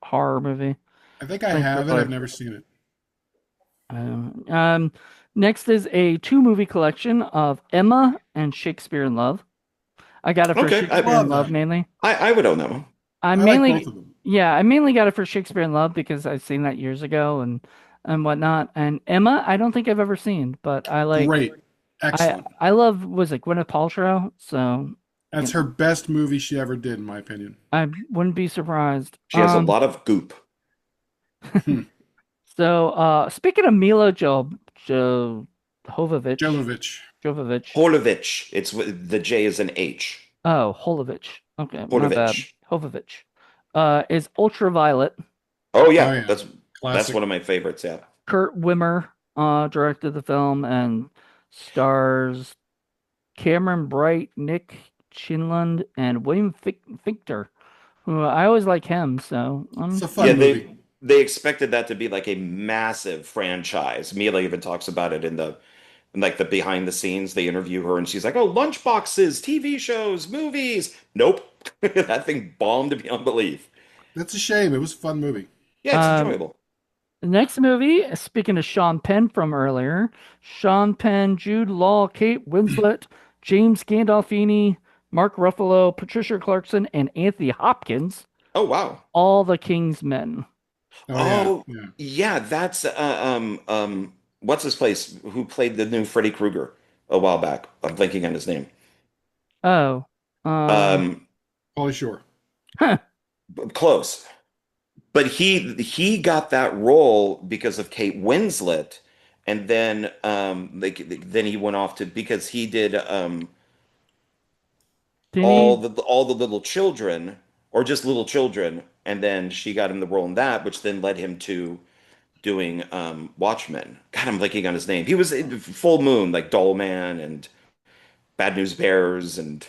horror movie. I think I Like have it. I've thriller. never seen it. Um, um, Next is a two movie collection of Emma and Shakespeare in Love. I got it for Okay, Shakespeare in Love Love that. mainly. I would own that one. I I like both mainly, of them. yeah, I mainly got it for Shakespeare in Love because I've seen that years ago and whatnot. And Emma, I don't think I've ever seen, but Great. Excellent. I love was it Gwyneth Paltrow, so That's her best movie she ever did, in my opinion. I wouldn't be surprised. She has a lot of goop. Hmm. So speaking of Jovovich, Jovovich. Jovovich. Holovich. The J is an H. Oh, Holovich. Okay, my bad. Holovich. Hovovich. Is Ultraviolet. Oh Oh yeah, yeah. that's Classic. one of my favorites. Yeah. Kurt Wimmer directed the film and stars Cameron Bright, Nick Chinlund, and William Fichtner, who I always like him. So It's a Yeah, fun movie. they expected that to be like a massive franchise. Mila even talks about it in like the behind the scenes. They interview her and she's like, "Oh, lunchboxes, TV shows, movies." Nope. That thing bombed beyond belief. That's a shame. It was a fun movie. Yeah, it's um, enjoyable. the next movie, speaking of Sean Penn from earlier, Sean Penn, Jude Law, Kate Winslet, James Gandolfini, Mark Ruffalo, Patricia Clarkson, and Anthony Hopkins, Oh wow. all the King's Men. Oh yeah. Oh Yeah. yeah, that's what's his place who played the new Freddy Krueger a while back. I'm blanking on his name. Oh, Um, Pauly Shore. huh, Close. But he got that role because of Kate Winslet, and then then he went off to because he did Denny. all the little children or just little children, and then she got him the role in that, which then led him to doing Watchmen. God, I'm blanking on his name. He was in Full Moon, like Doll Man and Bad News Bears, and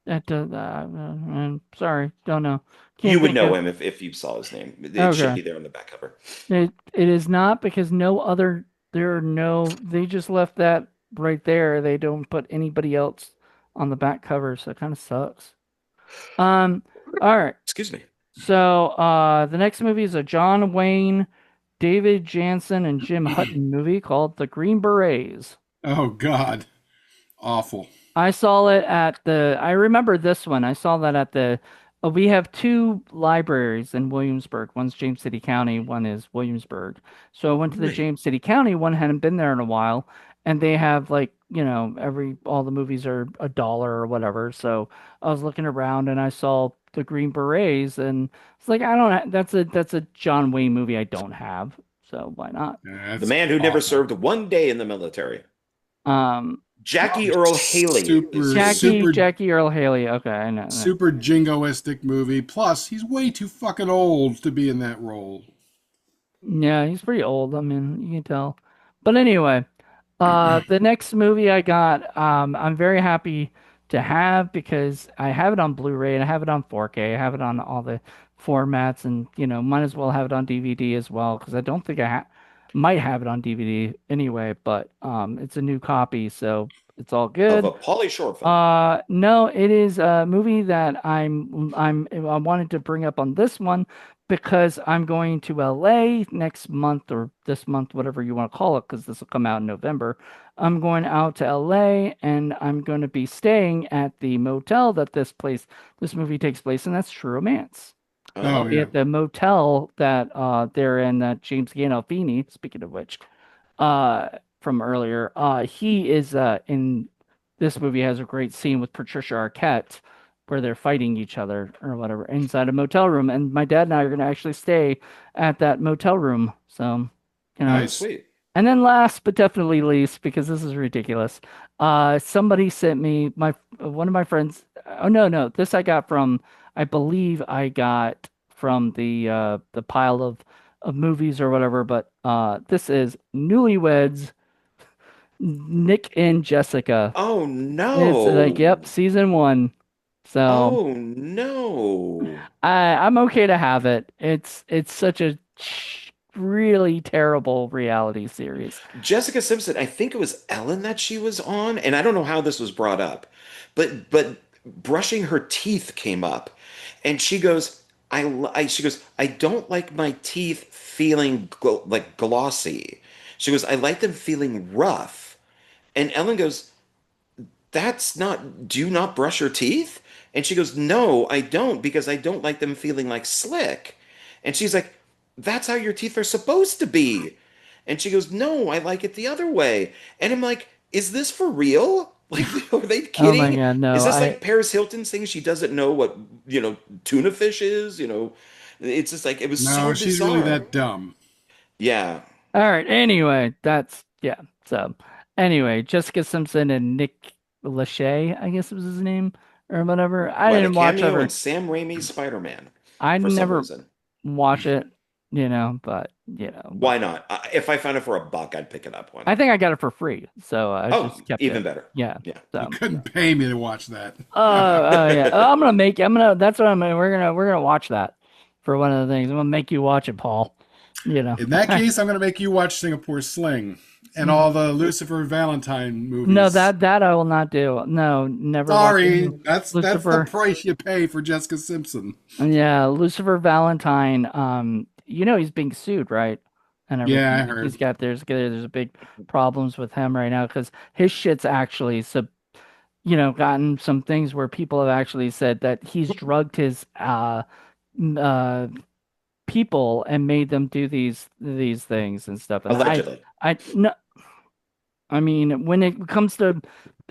I'm sorry, don't know. you Can't would think know of. him if you saw his name. It should Okay, be there on the back cover. it is not because no other. There are no. They just left that right there. They don't put anybody else on the back cover, so it kind of sucks. Um. All right. Excuse me. So, the next movie is a John Wayne, David Jansen, and Jim Hutton movie called The Green Berets. Oh God. Awful. I saw it at I remember this one. I saw that at we have two libraries in Williamsburg. One's James City County, one is Williamsburg. So I went to the Right. James City County one, hadn't been there in a while, and they have like, all the movies are $1 or whatever. So I was looking around and I saw the Green Berets and it's like, I don't, that's a John Wayne movie I don't have. So why not? Yeah, The that's man who never awful. served one day in the military. Jackie Earl Haley is Super, who. super, Jackie Earl Haley. Okay, I know. super jingoistic movie. Plus, he's way too fucking old to be in that role. Yeah, he's pretty old. I mean, you can tell. But anyway, the next movie I got, I'm very happy to have because I have it on Blu-ray and I have it on 4K. I have it on all the formats, and might as well have it on DVD as well because I don't think might have it on DVD anyway. But it's a new copy, so it's all Of good. a Pauly Shore film. No, it is a movie that I wanted to bring up on this one because I'm going to LA next month or this month, whatever you want to call it, because this will come out in November. I'm going out to LA and I'm going to be staying at the motel that this movie takes place in. That's True Romance. Oh Oh, yeah, At the motel that they're in, that James Gandolfini, speaking of which, uh from earlier. He is in this movie has a great scene with Patricia Arquette where they're fighting each other or whatever inside a motel room, and my dad and I are going to actually stay at that motel room. So, you know. oh, nice. sweet. And then last but definitely least, because this is ridiculous, somebody sent me one of my friends. Oh no, this I got from, I believe I got from the pile of movies or whatever. But this is Newlyweds, Nick and Jessica. Oh It's like, yep, no. season one. So Oh no. I'm okay to have it. It's such a really terrible reality series. Jessica Simpson, I think it was Ellen that she was on, and I don't know how this was brought up, but brushing her teeth came up, and she goes, she goes, I don't like my teeth feeling like glossy. She goes, I like them feeling rough. And Ellen goes, that's not, do you not brush your teeth? And she goes, no, I don't, because I don't like them feeling like slick. And she's like, that's how your teeth are supposed to be. And she goes, no, I like it the other way. And I'm like, is this for real? Like, are they Oh my kidding? God, Is no, this like Paris Hilton saying she doesn't know what, tuna fish is? It's just like, it was so No, she's really bizarre. that dumb. Yeah. All right. Anyway, that's yeah. So anyway, Jessica Simpson and Nick Lachey, I guess was his name or whatever. Who had a cameo in Sam Raimi's Spider-Man I for some never reason. watch it, but Why not? If I found it for $1, I'd pick it up. Why I not? think I got it for free, so I Oh, just kept even it. better. Yeah. Yeah. You So. couldn't pay me to watch that. Oh yeah. Oh, I'm gonna make. I'm gonna. That's what I'm. We're gonna watch that for one of the things. I'm gonna make you watch it, Paul. You know. In that case, I'm going to make you watch Singapore Sling and all the Lucifer Valentine No, movies. that I will not do. No, never Sorry, watching that's the Lucifer. price you pay for Jessica Simpson. Yeah, Lucifer Valentine. He's being sued, right? And Yeah, I everything. He's heard. got there's a big problems with him right now because his shit's actually gotten some things where people have actually said that he's drugged his uh people and made them do these things and stuff. And Allegedly. I no, I mean, when it comes to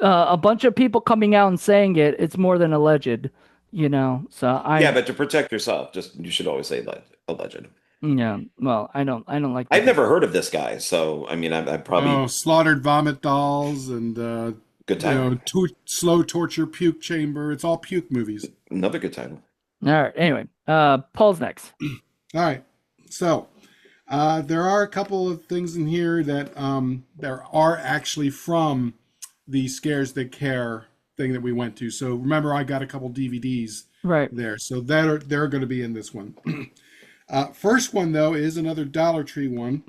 a bunch of people coming out and saying it, it's more than alleged, So Yeah, but to protect yourself, just you should always say alleged. yeah, well, I don't like I've people. never heard of this guy, so I mean, I Oh, probably slaughtered vomit dolls and good title. slow torture puke chamber. It's all puke movies. Another good title. All right. Anyway, Paul's next. All right, so there are a couple of things in here that there are actually from the Scares That Care thing that we went to. So remember, I got a couple DVDs Right. there, so they're going to be in this one. First one though is another Dollar Tree one,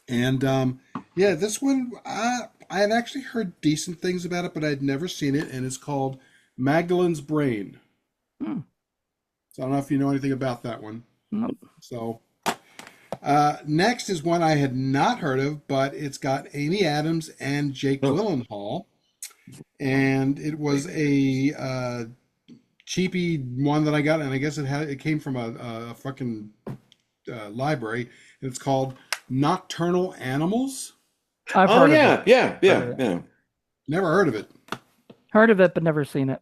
and yeah, this one I had actually heard decent things about it, but I'd never seen it, and it's called Magdalene's Brain. Hmm. So I don't know if you know anything about that one. Nope. So next is one I had not heard of, but it's got Amy Adams and Jake Oh. Gyllenhaal, and it was a cheapy one that I got, and I guess it came from a fucking library. And it's called Nocturnal Animals. I've Oh heard of yeah, it. yeah, Heard of yeah, it. yeah, Never heard of it. Heard of it, but never seen it.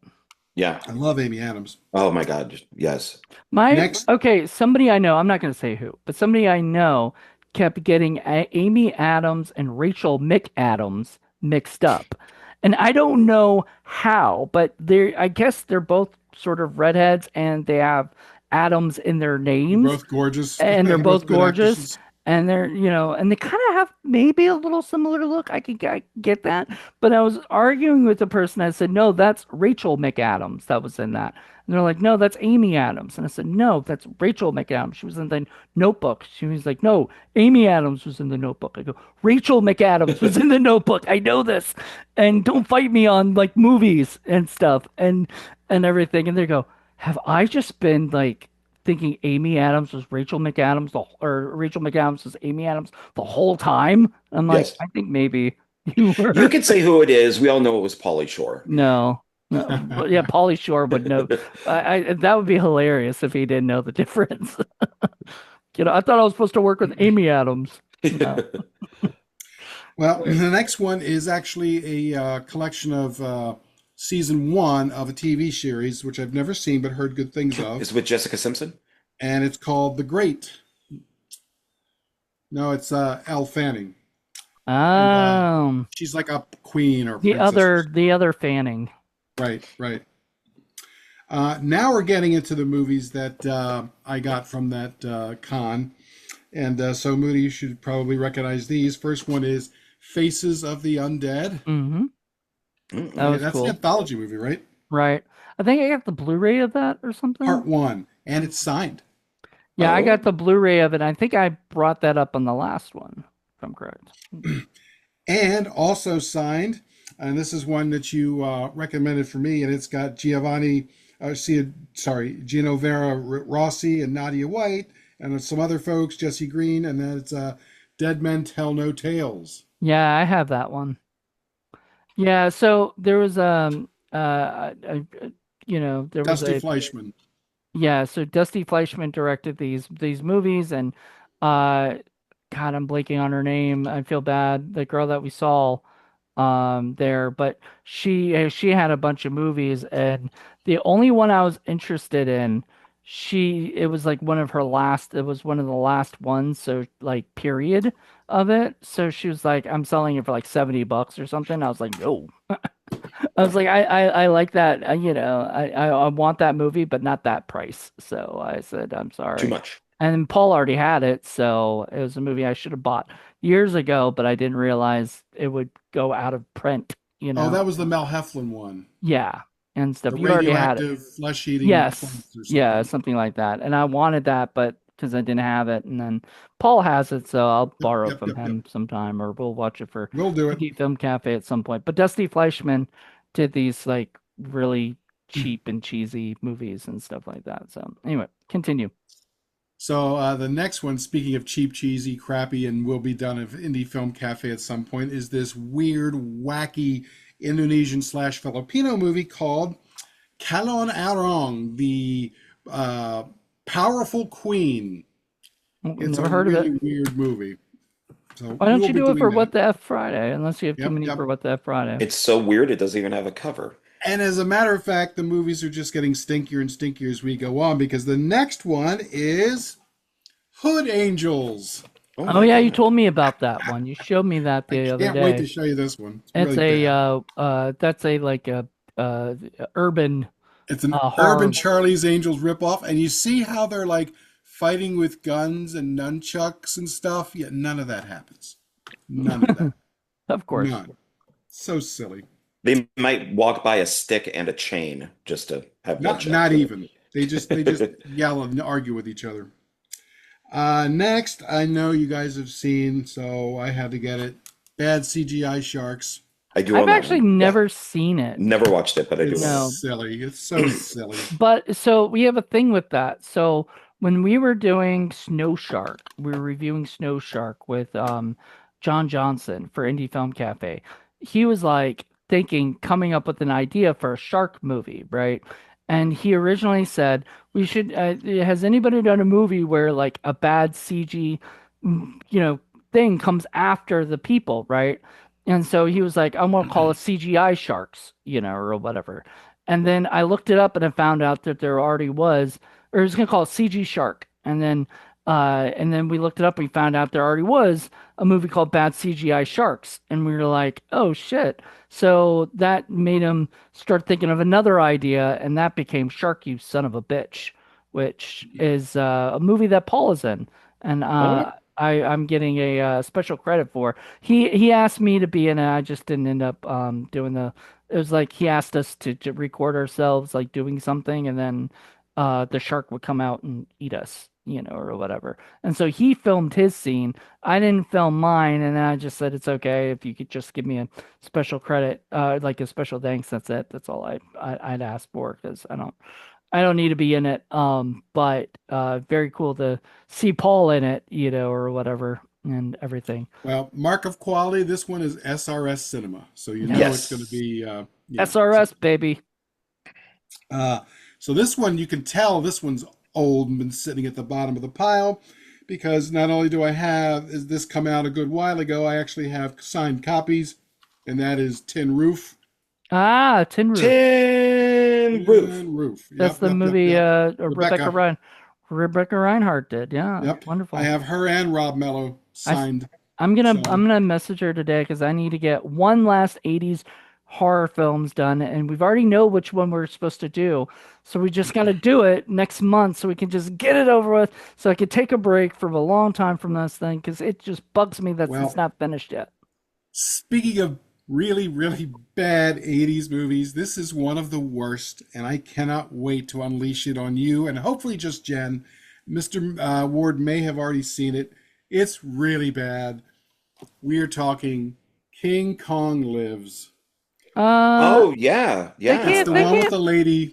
yeah. I love Amy Adams. Oh my God, yes. Next, Okay, somebody I know, I'm not going to say who, but somebody I know kept getting Amy Adams and Rachel McAdams mixed up. And I don't know how, but I guess they're both sort of redheads and they have Adams in their They're names, both gorgeous. and they're They're both both good gorgeous, actresses. and they're and they kind of have maybe a little similar look. I get that, but I was arguing with the person. I said, no, that's Rachel McAdams that was in that, and they're like, no, that's Amy Adams, and I said, no, that's Rachel McAdams. She was in the Notebook. She was like, no, Amy Adams was in the Notebook. I go, Rachel McAdams was in the Notebook. I know this, and don't fight me on like movies and stuff and everything. And they go, have I just been like thinking Amy Adams was Rachel McAdams, or Rachel McAdams was Amy Adams the whole time? I'm like, Yes. I think maybe you You were. can say who it is. We all know it was Pauly Shore. No, no, but yeah, Pauly Shore would know. That would be hilarious if he didn't know the difference. I thought I was supposed to work with Amy Adams. No. Well, the next one is actually a collection of season one of a TV series, which I've never seen but heard good things of, Is with Jessica Simpson? and it's called The Great. No, it's Elle Fanning, and Um, she's like a queen or the princess. other Fanning. Right, right. Now we're getting into the movies that I got from that con. And so, Moody, you should probably recognize these. First one is Faces of the Undead. Mm-hmm. That Mm-mm. Yeah, was that's an cool. anthology movie, right? Right. I think I got the Blu-ray of that or something. Part one. And it's signed. Yeah, I got Oh, the Blu-ray of it. I think I brought that up on the last one, if I'm correct. And also signed, and this is one that you recommended for me, and it's got Giannovera Rossi and Nadia White, and some other folks, Jesse Green, and then it's Dead Men Tell No Tales. Yeah, I have that one. Yeah, so there was there was Dusty a Fleischman. yeah, so Dusty Fleischman directed these movies, and uh God, I'm blanking on her name. I feel bad. The girl that we saw there, but she had a bunch of movies, and the only one I was interested in, it was like one of her last, it was one of the last ones, so like period of it. So she was like, I'm selling it for like $70 or something. I was like, no. I was like, I like that, I want that movie, but not that price. So I said, I'm too sorry. much. And Paul already had it, so it was a movie I should have bought years ago, but I didn't realize it would go out of print, you Oh, know? that was the Mel Heflin one. Yeah, and The stuff. You already had it. radioactive flesh-eating Yes. plants or Yeah, something. something like that. And I wanted that, but because I didn't have it, and then Paul has it, so I'll Yep, borrow it yep, from yep, yep. him sometime, or we'll watch it for We'll do it. Indie Film Cafe at some point. But Dusty Fleischman did these like really cheap and cheesy movies and stuff like that. So anyway, continue. So the next one, speaking of cheap, cheesy, crappy, and will be done at Indie Film Cafe at some point, is this weird, wacky Indonesian slash Filipino movie called Calon Arong, the uh, Powerful Queen. It's Never a heard of it. really weird movie. So Why we don't will you be do it doing for that. What the F Friday? Unless you have too Yep, many yep. for What the F Friday. It's so weird it doesn't even have a cover. And as a matter of fact, the movies are just getting stinkier and stinkier as we go on because the next one is Hood Angels. Oh Oh my yeah, you God. told me about that one. You showed me that I the other can't wait day. to show you this one. It's It's really a bad. that's a like a uh urban It's an Urban horror. Charlie's Angels ripoff, and you see how they're like fighting with guns and nunchucks and stuff. Yet none of that happens. None of that. Of course. None. So silly. They might walk by a stick and a chain just to have bloodshed. Not even. They just yell and argue with each other. Next, I know you guys have seen, so I had to get it. Bad CGI sharks. I do I've own that actually one. Yeah. never seen it. Never watched it, but I do It's own it. No. silly. It's so silly. But so we have a thing with that. So when we were doing Snow Shark, we were reviewing Snow Shark with John Johnson for Indie Film Cafe. He was like coming up with an idea for a shark movie, right? And he originally said, we should, has anybody done a movie where like a bad CG, you know, thing comes after the people, right? And so he was like, I'm gonna call it CGI sharks, or whatever. And then I looked it up and I found out that there already was, or I was gonna call it CG Shark. And then And then we looked it up. We found out there already was a movie called Bad CGI Sharks, and we were like, "Oh shit!" So that made him start thinking of another idea, and that became Shark You Son of a Bitch, which is a movie that Paul is in, and Oh, I'm getting a special credit for. He asked me to be in it. I just didn't end up doing the. It was like he asked us to record ourselves like doing something, and then the shark would come out and eat us, or whatever. And so he filmed his scene. I didn't film mine, and then I just said it's okay if you could just give me a special credit, like a special thanks. That's it. That's all I'd ask for because I don't need to be in it. But very cool to see Paul in it, or whatever and everything. Well, mark of quality. This one is SRS Cinema, so you know it's going to yes. be So, SRS baby. uh, so this one you can tell this one's old and been sitting at the bottom of the pile because not only do I have is this come out a good while ago, I actually have signed copies, and that is Tin Roof. Ah, Tin Roof. Tin Roof. Tin Roof. That's Yep, the yep, yep, movie yep. Rebecca Rebecca. Reinhardt did. Yeah, Yep. I wonderful. have her and Rob Mello I s- signed. I'm gonna So, I'm gonna message her today because I need to get one last 80s horror films done, and we've already know which one we're supposed to do. So we just got to do it next month so we can just get it over with so I could take a break from a long time from this thing because it just bugs me that it's well, not finished yet. speaking of really, really bad 80s movies, this is one of the worst, and I cannot wait to unleash it on you and hopefully just Jen. Mr. Ward may have already seen it. It's really bad. We're talking King Kong Lives. Uh, Oh yeah, they It's yeah. can't the they one with can't.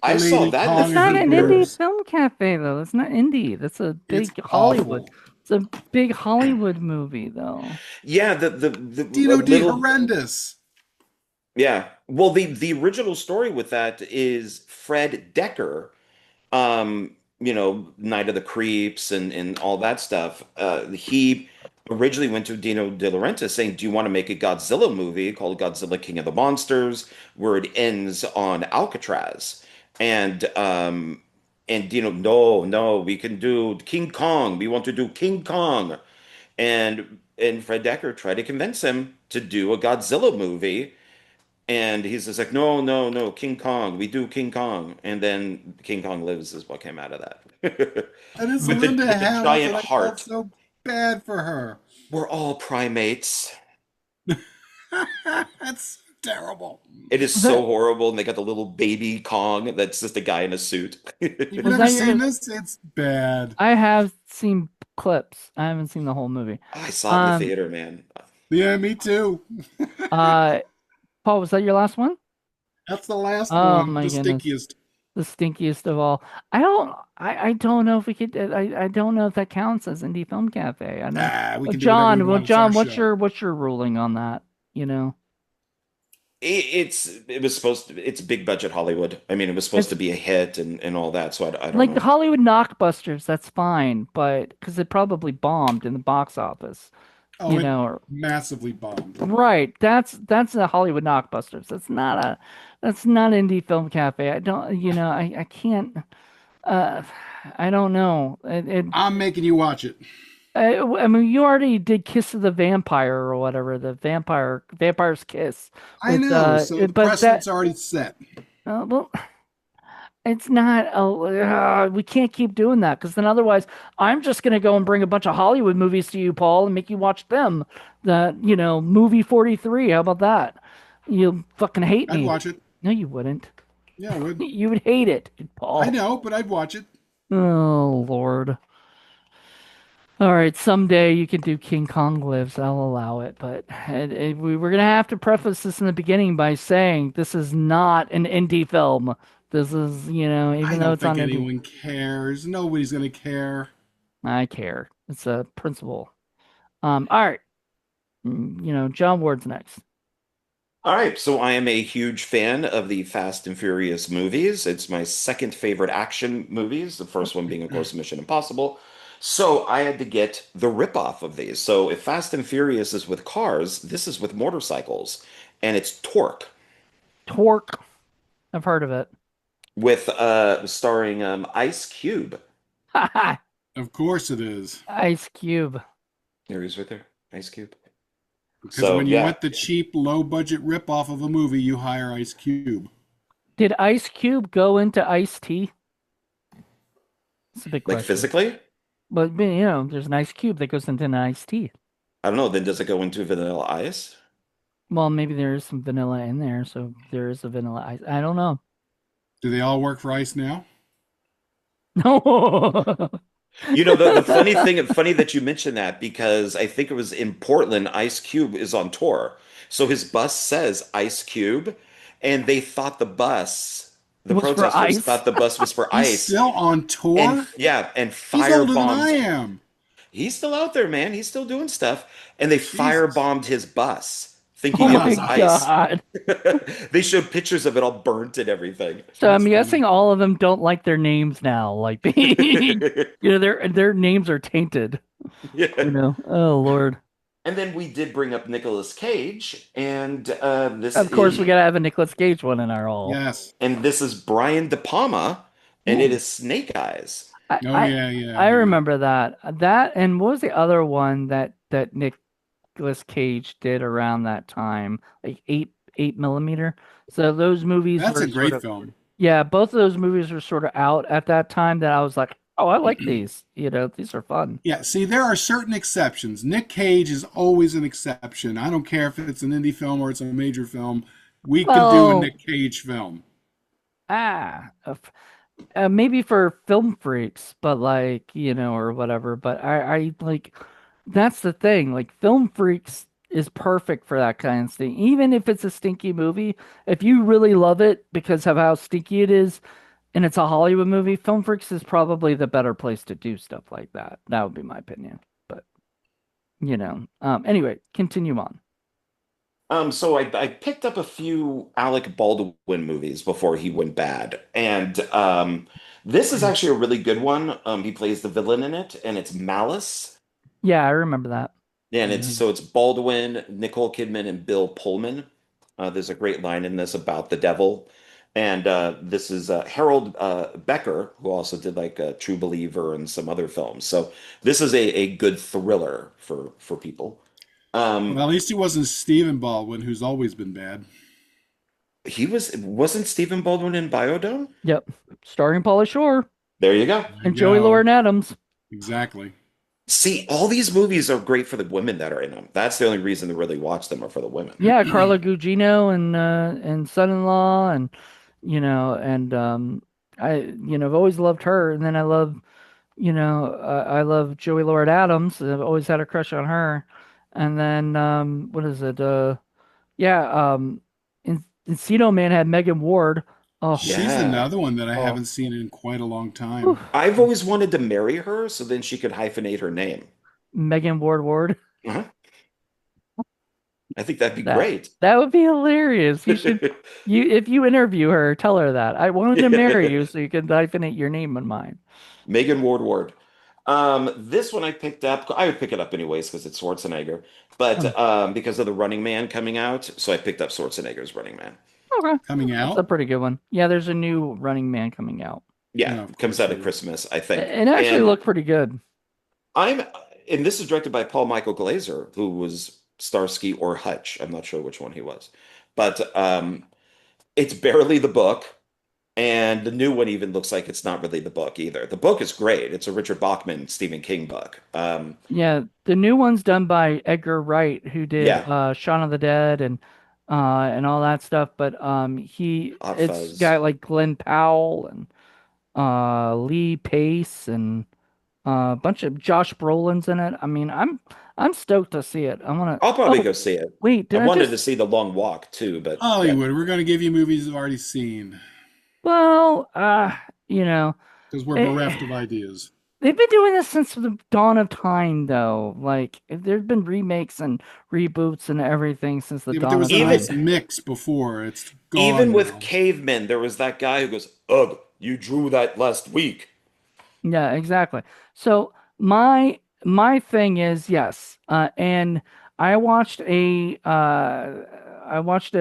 I the saw lady that in the Kong That's and not her an indie theater. birds. film cafe though. That's not indie. That's a It's big Hollywood. awful. It's a big Hollywood movie though. Yeah, the a Dino D little horrendous. yeah. Well, the original story with that is Fred Decker, Night of the Creeps and all that stuff. He originally went to Dino De Laurentiis saying, "Do you want to make a Godzilla movie called Godzilla King of the Monsters, where it ends on Alcatraz?" And Dino, no, no, we can do King Kong. We want to do King Kong. And Fred Decker tried to convince him to do a Godzilla movie. And he's just like, no, no, no, King Kong. We do King Kong. And then King Kong Lives is what came out of that. And it's With the Linda with the Hamilton. giant I felt heart. so bad for her. We're all primates. That's so terrible. It is Was so that horrible. And they got the little baby Kong that's just a guy in a suit. You've was never that seen your? this? It's bad. I have seen clips. I haven't seen the whole movie. I saw it in the Um, theater, man. Yeah, me too. uh, Paul, was that your last one? That's the last Oh one, my the goodness, stinkiest. the stinkiest of all. I don't know if we could. I don't know if that counts as indie film cafe. I don't. Ah, we Well, can do whatever we John. Well, want. It's our John, show. what's your ruling on that? You know, It was supposed to, it's big budget Hollywood. I mean, it was supposed it's to be a hit and all that. So I don't like the know. Hollywood knockbusters. That's fine, but because it probably bombed in the box office. Oh, You it know, or massively bombed. right. That's a Hollywood knockbusters. That's not indie film cafe. I don't. I can't. Uh, I don't know. I'm making you watch it. I mean, you already did Kiss of the Vampire or whatever, the vampire's kiss I with know. So the but that precedent's already set. well, it's not. We can't keep doing that because then otherwise, I'm just gonna go and bring a bunch of Hollywood movies to you, Paul, and make you watch them. Movie 43. How about that? You'll fucking hate I'd me. watch it. No, you wouldn't. Yeah, I would. You would hate it, I Paul. know, but I'd watch it. Oh Lord. All right, someday you can do King Kong Lives. I'll allow it, but we're gonna have to preface this in the beginning by saying this is not an indie film. This is, I even though don't it's think on indie, anyone cares. Nobody's gonna care. I care. It's a principle. All right, John Ward's next. All right, so I am a huge fan of the Fast and Furious movies. It's my second favorite action movies, the first one being, of course, Mission Impossible. So I had to get the ripoff of these. So if Fast and Furious is with cars, this is with motorcycles, and it's Torque Torque. I've heard of it. with starring Ice Cube. Of course it is. Ice Cube. There he is right there. Ice Cube. Because So when you yeah. want the cheap, low budget rip off of a movie, you hire Ice Cube. Did Ice Cube go into Ice Tea? It's a big Like question. physically? But there's an Ice Cube that goes into an iced tea. I don't know. Then does it go into Vanilla Ice? Well, maybe there is some vanilla in there, so there is a vanilla ice. I don't know. Do they all work for Ice now? No. You know, the funny that you mentioned that because I think it was in Portland, Ice Cube is on tour. So his bus says Ice Cube, and they thought It the was for protesters ice. thought the bus was for He's ice, still on and tour? yeah, and He's older than I firebombed. am. He's still out there, man. He's still doing stuff, and they Jesus. firebombed his bus, Oh thinking it my was ice. God. They showed pictures of it all burnt and everything. So That's I'm guessing funny. all of them don't like their names now. Like their names are tainted. Yeah. Oh Lord. And then we did bring up Nicolas Cage, and Of course, we gotta have a Nicolas Cage one in our all. Yes. this is Brian De Palma, and it Ooh. is Snake Eyes. I, Oh I yeah, yeah, I yeah. remember that. That and what was the other one that Nicolas Cage did around that time? Like 8 millimeter. So those movies That's were a sort great of film. yeah, both of those movies were sort of out at that time that I was like, oh, I like these. These are fun. Yeah, see, there are certain exceptions. Nick Cage is always an exception. I don't care if it's an indie film or it's a major film. We could do a Well, Nick Cage film. ah, maybe for film freaks, but like, or whatever. But I like that's the thing. Like, film freaks is perfect for that kind of thing. Even if it's a stinky movie, if you really love it because of how stinky it is, and it's a Hollywood movie, film freaks is probably the better place to do stuff like that. That would be my opinion. But anyway, continue on. So I picked up a few Alec Baldwin movies before he went bad, and this is actually a really good one. He plays the villain in it, and it's Malice. Yeah, I remember that. And Mhm. it's Baldwin, Nicole Kidman, and Bill Pullman. There's a great line in this about the devil, and this is Harold Becker, who also did like True Believer and some other films. So this is a good thriller for people. Well, Um, at least he wasn't Stephen Baldwin, who's always been bad. he wasn't Stephen Baldwin in Biodome? Yep. Starring Pauly Shore There you go. There and you Joey go. Lauren Adams. Exactly. See, all these movies are great for the women that are in them. That's the only reason to really watch them are for the women. Yeah, Carla Gugino and Son-in-Law and I've always loved her, and then I love Joey Lauren Adams. I've always had a crush on her. And then what is it? Yeah, Encino Man had Megan Ward. Oh, She's Yeah. another one that I oh. haven't seen in quite a long Whew. time. I've always wanted to marry her so then she could hyphenate her name. Megan Ward. Uh-huh. I think that'd be That great. that would be hilarious. If you interview her, tell her that. I wanted to marry you so you can hyphenate your name and mine. Megan Ward. This one I picked up. I would pick it up anyways because it's Schwarzenegger, Oh, but because of the Running Man coming out, so I picked up Schwarzenegger's Running Man. okay. Coming That's a out? pretty good one. Yeah, there's a new Running Man coming out. Yeah, No, of comes course out there at is. Christmas, I think. It actually And looked pretty good. I'm, and this is directed by Paul Michael Glazer, who was Starsky or Hutch. I'm not sure which one he was, but it's barely the book. And the new one even looks like it's not really the book either. The book is great. It's a Richard Bachman, Stephen King book. Yeah, the new one's done by Edgar Wright, who did Yeah, Shaun of the Dead and all that stuff. But Hot it's Fuzz. got like Glenn Powell and Lee Pace and a bunch of Josh Brolin's in it. I mean, I'm stoked to see it. I want to. I'll probably Oh, go see it. wait, I did I wanted to just? see The Long Walk too, but yeah. Hollywood, we're going to give you movies you've already seen Well, you know, because we're eh, bereft of ideas. they've been doing this since the dawn of time, though. Like, there's been remakes and reboots and everything since the Yeah, but there dawn was of a Even time. nice mix before. It's even gone with now. cavemen, there was that guy who goes, "Ugh, you drew that last week." Yeah, exactly. So my thing is yes, and I watched a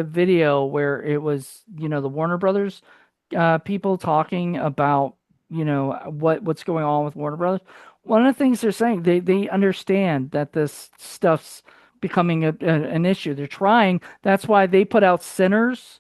video where it was the Warner Brothers people talking about what's going on with Warner Brothers. one of the things they're saying, they understand that this stuff's becoming an issue. They're trying. That's why they put out Sinners,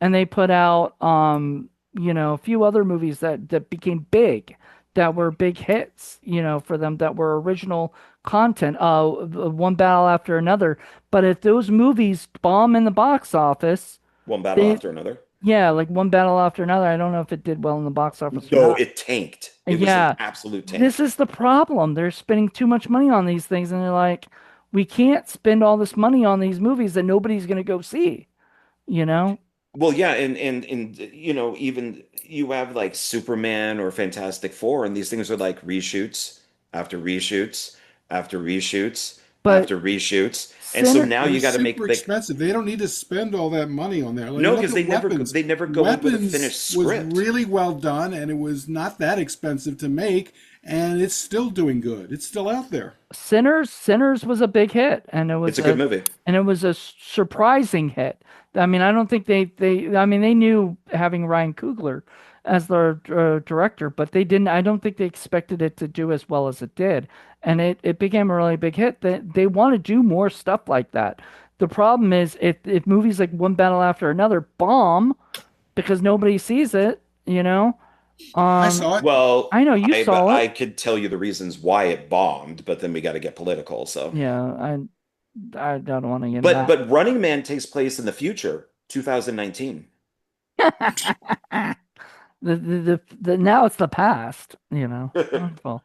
and they put out a few other movies that became big, that were big hits, for them, that were original content. One battle after another. But if those movies bomb in the box office, One battle they after another. yeah, like one battle after another. I don't know if it did well in the box office or No, not. it tanked. It was an Yeah, absolute this tank. is the problem. They're spending too much money on these things, and they're like, we can't spend all this money on these movies that nobody's going to go see, you know? Well, yeah, and even you have like Superman or Fantastic Four, and these things are like reshoots after reshoots after reshoots But after reshoots, and so Sinner, now They're you got to make super like expensive. They don't need to spend all that money on there. Like, no, look because at Weapons. they never go in with a Weapons finished was script. really well done, and it was not that expensive to make, and it's still doing good. It's still out there. Sinners was a big hit, It's a good movie. and it was a surprising hit. I mean, I don't think I mean, they knew having Ryan Coogler as their director, but they didn't. I don't think they expected it to do as well as it did, and it became a really big hit. They want to do more stuff like that. The problem is if movies like One Battle After Another bomb because nobody sees it, I um, saw it. Well, I know you saw it. I could tell you the reasons why it bombed, but then we got to get political. So, Yeah, I don't want to get in that. but Running Man takes place in the future, 2019. Now it's the past, Wonderful.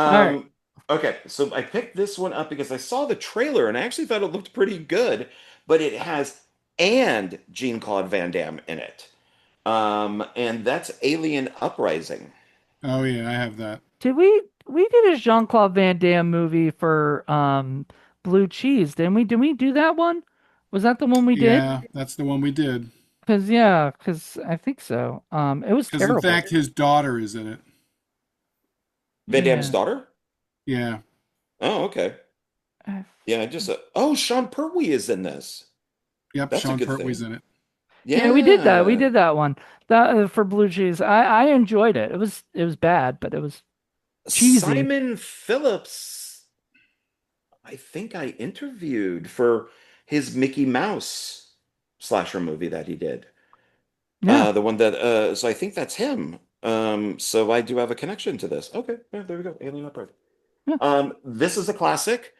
All right. Um, okay, so I picked this one up because I saw the trailer and I actually thought it looked pretty good, but it has and Jean-Claude Van Damme in it. And that's Alien Uprising. Oh yeah, I have that. We did a Jean-Claude Van Damme movie for Blue Cheese, didn't we? Did we do that one? Was that the one we did? Yeah, that's the one we did. Because I think so. It was Because in terrible. fact, his daughter is in it. Van Damme's Yeah. daughter? Yeah. Oh, okay. Yeah, I just oh, Sean Pertwee is in this. Yep, That's a Sean good Pertwee's thing. in it. Yeah, we did that. We Yeah. did that one. That for Blue Cheese. I enjoyed it. It was bad, but it was cheesy. Simon Phillips, I think I interviewed for his Mickey Mouse slasher movie that he did. Yeah. The one that so I think that's him. So I do have a connection to this. Okay, yeah, there we go. Alien Uprising. Yeah. This is a classic,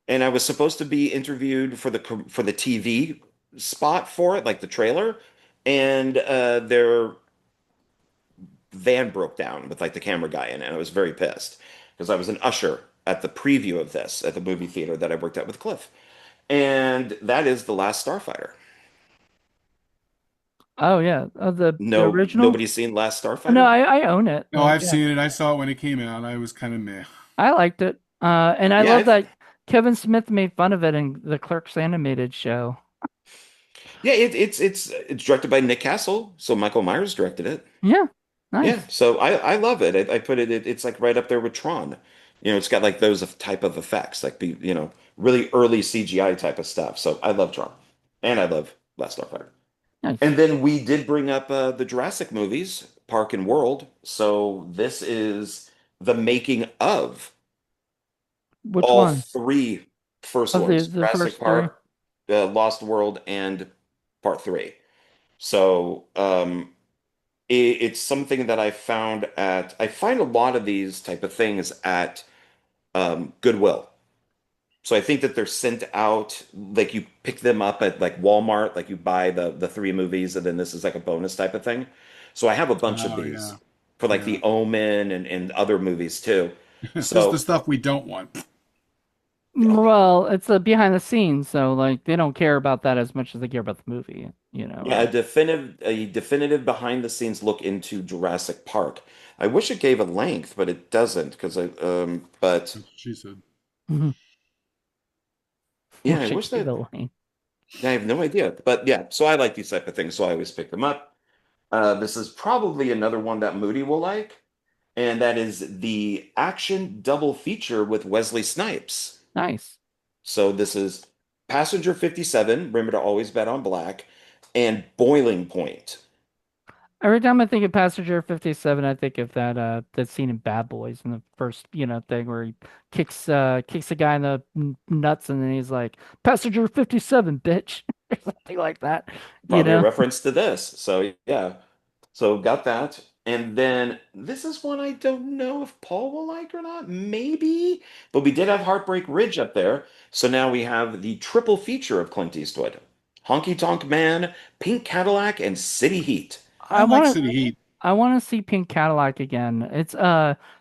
and I was supposed to be interviewed for the TV spot for it, like the trailer, and their van broke down with like the camera guy in it. And I was very pissed because I was an usher at the preview of this at the movie theater that I worked at with Cliff, and that is The Last Starfighter. Oh yeah. The No, original? nobody's seen Last No, Starfighter? I own it. No, I've seen it. I saw it when it came out. I was kind of meh. I liked it. And I Yeah, love that Kevin Smith made fun of it in the Clerks animated show. yeah, it's directed by Nick Castle, so Michael Myers directed it. Yeah, Yeah, nice. so I love it. I put it's like right up there with Tron. It's got like those type of effects, like really early CGI type of stuff. So I love Tron, and I love Last Starfighter. Nice. And then we did bring up the Jurassic movies, Park and World. So this is the making of Which all one? three first Of ones, the Jurassic first three? Park, Lost World, and Part Three. So it's something that I find a lot of these type of things at Goodwill. So I think that they're sent out like you pick them up at like Walmart, like you buy the three movies, and then this is like a bonus type of thing. So I have a bunch of Oh these yeah, for like yeah. The Omen and other movies too. This is the So stuff we don't want. Well, it's a behind the scenes, so like they don't care about that as much as they care about the movie, yeah, right? a definitive behind the scenes look into Jurassic Park. I wish it gave a length, but it doesn't because I but She said. Mhm. yeah, I Wish I wish could be that the lane. I have no idea. But yeah, so I like these type of things, so I always pick them up. This is probably another one that Moody will like, and that is the action double feature with Wesley Snipes. Nice. So this is Passenger 57, remember to always bet on black, and Boiling Point. Every time I think of Passenger 57, I think of that scene in Bad Boys in the first, thing where he kicks a guy in the nuts and then he's like, Passenger 57, bitch. Or something like that. You Probably a know? reference to this. So yeah. So got that. And then this is one I don't know if Paul will like or not. Maybe. But we did have Heartbreak Ridge up there. So now we have the triple feature of Clint Eastwood. Honky Tonk Man, Pink Cadillac, and City Heat. I I like want City Heat. I want to see Pink Cadillac again. It's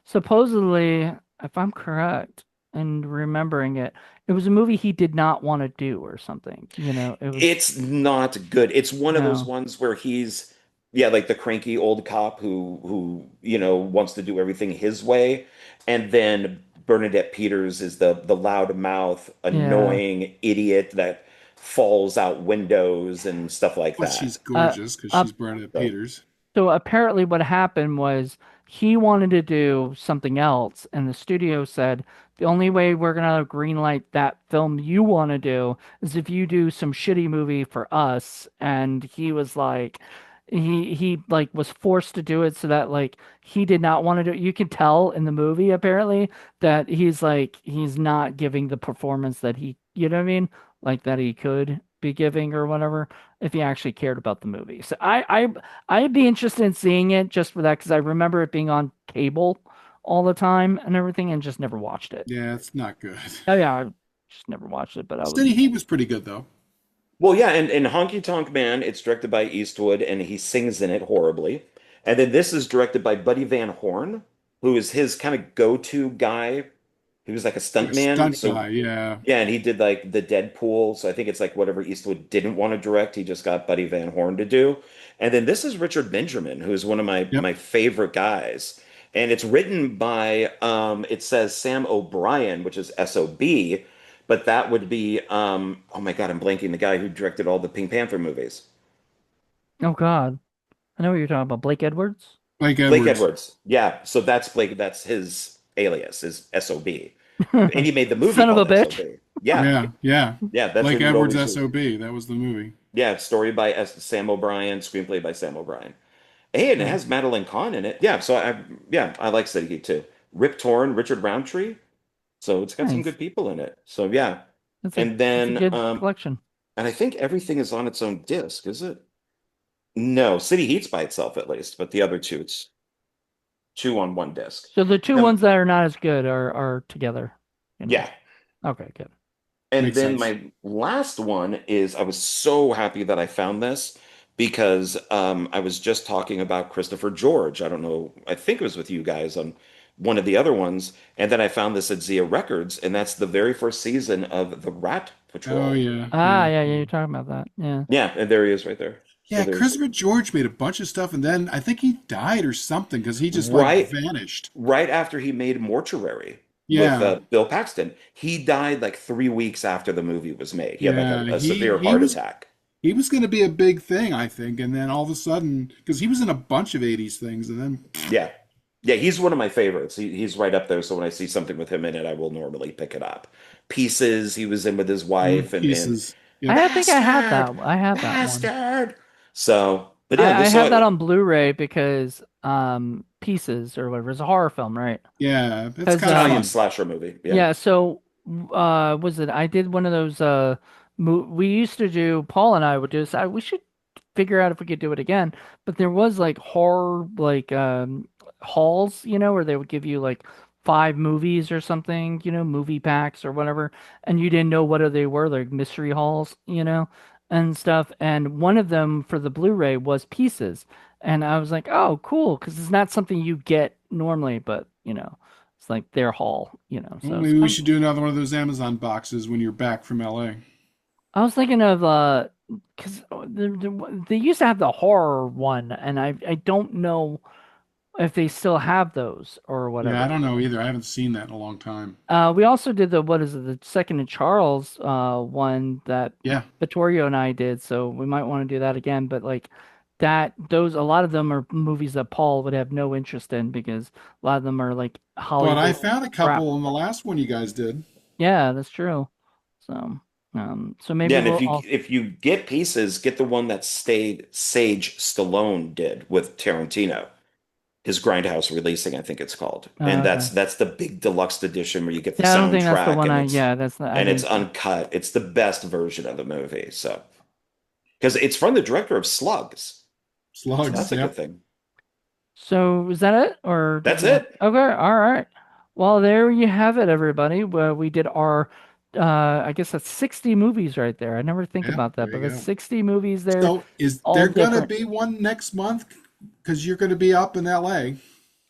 supposedly, if I'm correct in remembering it, it was a movie he did not want to do or something. It was It's not good. It's one of those no. ones where he's, yeah, like the cranky old cop who wants to do everything his way. And then Bernadette Peters is the loud mouth, Yeah. annoying idiot that falls out windows and stuff like Plus, she's that. Uh, gorgeous because uh she's Bernadette So Peters. So apparently, what happened was he wanted to do something else, and the studio said the only way we're gonna greenlight that film you want to do is if you do some shitty movie for us. And he was like, he like was forced to do it so that like he did not want to do it. You can tell in the movie apparently that he's not giving the performance that you know what I mean, like that he could be giving or whatever if he actually cared about the movie. So I'd be interested in seeing it just for that because I remember it being on cable all the time and everything and just never watched it. Yeah, it's not good. Oh yeah, I just never watched it, but I would. City Heat was pretty good though. well, yeah, and Honky Tonk Man, it's directed by Eastwood, and he sings in it horribly. And then this is directed by Buddy Van Horn, who is his kind of go-to guy. He was like a Like a stuntman, stunt so guy. Yeah. yeah, and he did like the Deadpool. So I think it's like whatever Eastwood didn't want to direct, he just got Buddy Van Horn to do. And then this is Richard Benjamin, who's one of Yep. my favorite guys. And it's written by it says Sam O'Brien, which is SOB, but that would be oh my God, I'm blanking the guy who directed all the Pink Panther movies. Oh God, I know what you're talking about. Blake Edwards. Blake Blake Edwards. Edwards. Yeah, so that's Blake, that's his alias, is SOB. And he made the movie Son of a called bitch. SOB. Yeah. Yeah, yeah. Yeah, that's Blake what he would Edwards always do. SOB. That was the movie. Yeah, story by Sam O'Brien, screenplay by Sam O'Brien. Hey, and it Yeah. has Madeline Kahn in it. I like City Heat too. Rip Torn, Richard Roundtree. So it's got some Nice. good people in it. So yeah. That's a And that's a then good collection. and I think everything is on its own disc, is it? No, City Heat's by itself at least, but the other two, it's two on one disc. So the two And ones that are not as good are together. yeah. Okay, good. And Makes then sense. my last one is I was so happy that I found this because I was just talking about Christopher George. I don't know, I think it was with you guys on one of the other ones. And then I found this at Zia Records, and that's the very first season of The Rat Oh Patrol. yeah, Ah, yeah, yeah, yeah. yeah. You're talking about that. Yeah. Yeah, and there he is right there. So Yeah, there's Christopher George made a bunch of stuff, and then I think he died or something because he just like right vanished. right after he made Mortuary with Yeah, Bill Paxton. He died like 3 weeks after the movie was made. He had like yeah. a He severe he heart was attack. he was going to be a big thing, I think, and then all of a sudden, because he was in a bunch of '80s things, and then Yeah. Yeah, he's one of my favorites. He's right up there. So when I see something with him in it, I will normally pick it up. Pieces, he was in with his wife and pieces. Yep. I think I had Bastard, that. I had that one. Bastard. So, but yeah, I this have that so on Blu-ray because Pieces or whatever is a horror film, right? Yeah, it's Because kind of Italian fun. slasher movie. Yeah. yeah, so was it I did one of those we used to do Paul and I would do this. We should figure out if we could do it again. But there was like horror like halls, where they would give you like 5 movies or something, movie packs or whatever, and you didn't know what they were, like mystery halls, and stuff. And one of them for the Blu-ray was Pieces. And I was like, "Oh, cool," because it's not something you get normally, but it's like their hall, Well, so it's maybe we kind of. should do another one of those Amazon boxes when you're back from LA. I was thinking of because they used to have the horror one, and I don't know if they still have those or Yeah, I whatever. don't know either. I haven't seen that in a long time. We also did the what is it, the Second and Charles one that Yeah. Vittorio and I did, so we might want to do that again. But like those a lot of them are movies that Paul would have no interest in because a lot of them are like But I Hollywood found a crap. couple in the last one you guys did. Yeah, that's true. So. So maybe Yeah, and we'll all. if you get pieces, get the one that stayed Sage Stallone did with Tarantino. His Grindhouse Releasing, I think it's called. And Okay. that's the big deluxe edition where you get the Yeah, I don't think that's the soundtrack one and I. Yeah, that's the. I it's didn't. uncut. It's the best version of the movie. So because it's from the director of Slugs. So Slugs. that's a good Yep. thing. So is that it, or did That's you have? it. Okay, all right. Well, there you have it, everybody. Well, we did our, I guess that's 60 movies right there. I never think Yeah. about that, There but you that's go. 60 movies there, So is all there gonna different. be one next month? Because you're gonna be up in LA.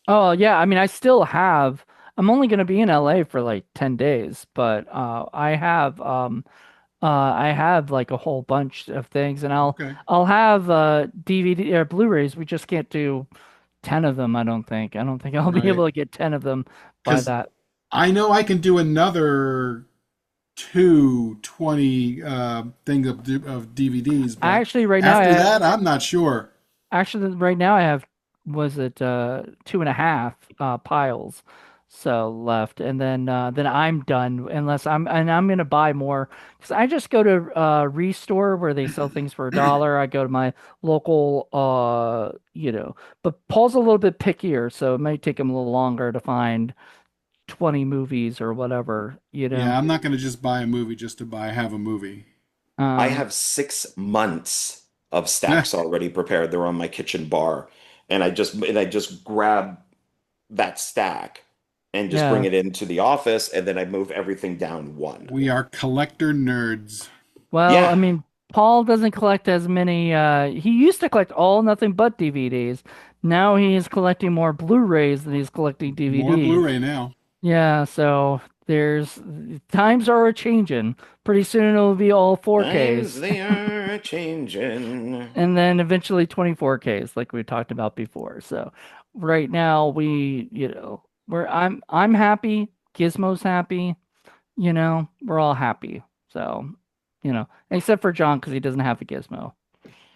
Oh yeah, I mean, I still have. I'm only going to be in LA for like 10 days, but I have like a whole bunch of things, and Okay. I'll have DVD or Blu-rays. We just can't do 10 of them, I don't think. I don't think I'll be Right. able to get 10 of them by Because that. I know I can do another two 20 thing of DVDs, I but actually right now I after have that, I'm not sure. actually right now I have was it two and a half piles so left, and then I'm done unless I'm gonna buy more because I just go to Restore where they sell things for $1. I go to my local but Paul's a little bit pickier, so it might take him a little longer to find 20 movies or whatever. Yeah, I'm not going to just buy a movie just to have a movie. I Um have 6 months of stacks already prepared. They're on my kitchen bar. And I just grab that stack and just bring yeah. it into the office and then I move everything down one. We are collector nerds. Well, I Yeah. mean, Paul doesn't collect as many. He used to collect all nothing but DVDs. Now he is collecting more Blu-rays than he's collecting More DVDs. Blu-ray now. Yeah, so there's times are a changing. Pretty soon it'll be all Times 4Ks, they are changing. and then eventually 24Ks, like we talked about before. So right now I'm happy. Gizmo's happy. We're all happy. So, except for John because he doesn't have a gizmo.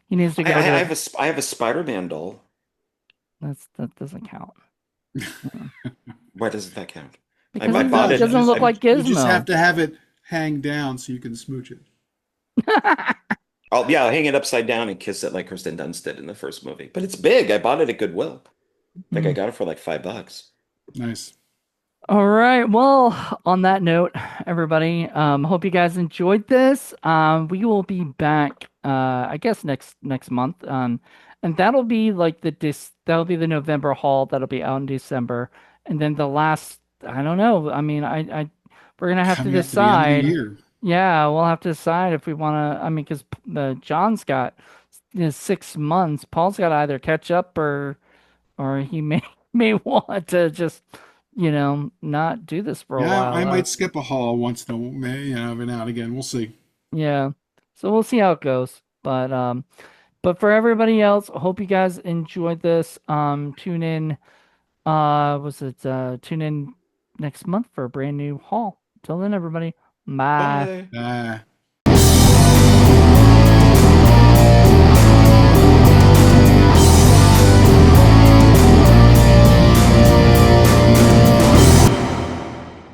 He needs to go to I have a Spider-Man doll. that doesn't count. Yeah. Why doesn't that count? Because I It bought he does. it. doesn't look like You just have Gizmo. to have it hang down so you can smooch it. I'll hang it upside down and kiss it like Kristen Dunst did in the first movie. But it's big. I bought it at Goodwill. I think I Mm. got it for like $5. Nice. All right. Well, on that note, everybody, hope you guys enjoyed this. We will be back, I guess next month. And that'll be like that'll be the November haul that'll be out in December, and then the last. I don't know. I mean, we're gonna have to Coming up to the end of the decide. year. Yeah, we'll have to decide if we want to. I mean, because John's got 6 months. Paul's got to either catch up or he may may want to just not do this for a Yeah, while. I might skip a haul once in every now and again. We'll see. Yeah, so we'll see how it goes. But for everybody else, I hope you guys enjoyed this. Tune in. Was it tune in next month for a brand new haul? Till then, everybody. Bye. Bye. Uh,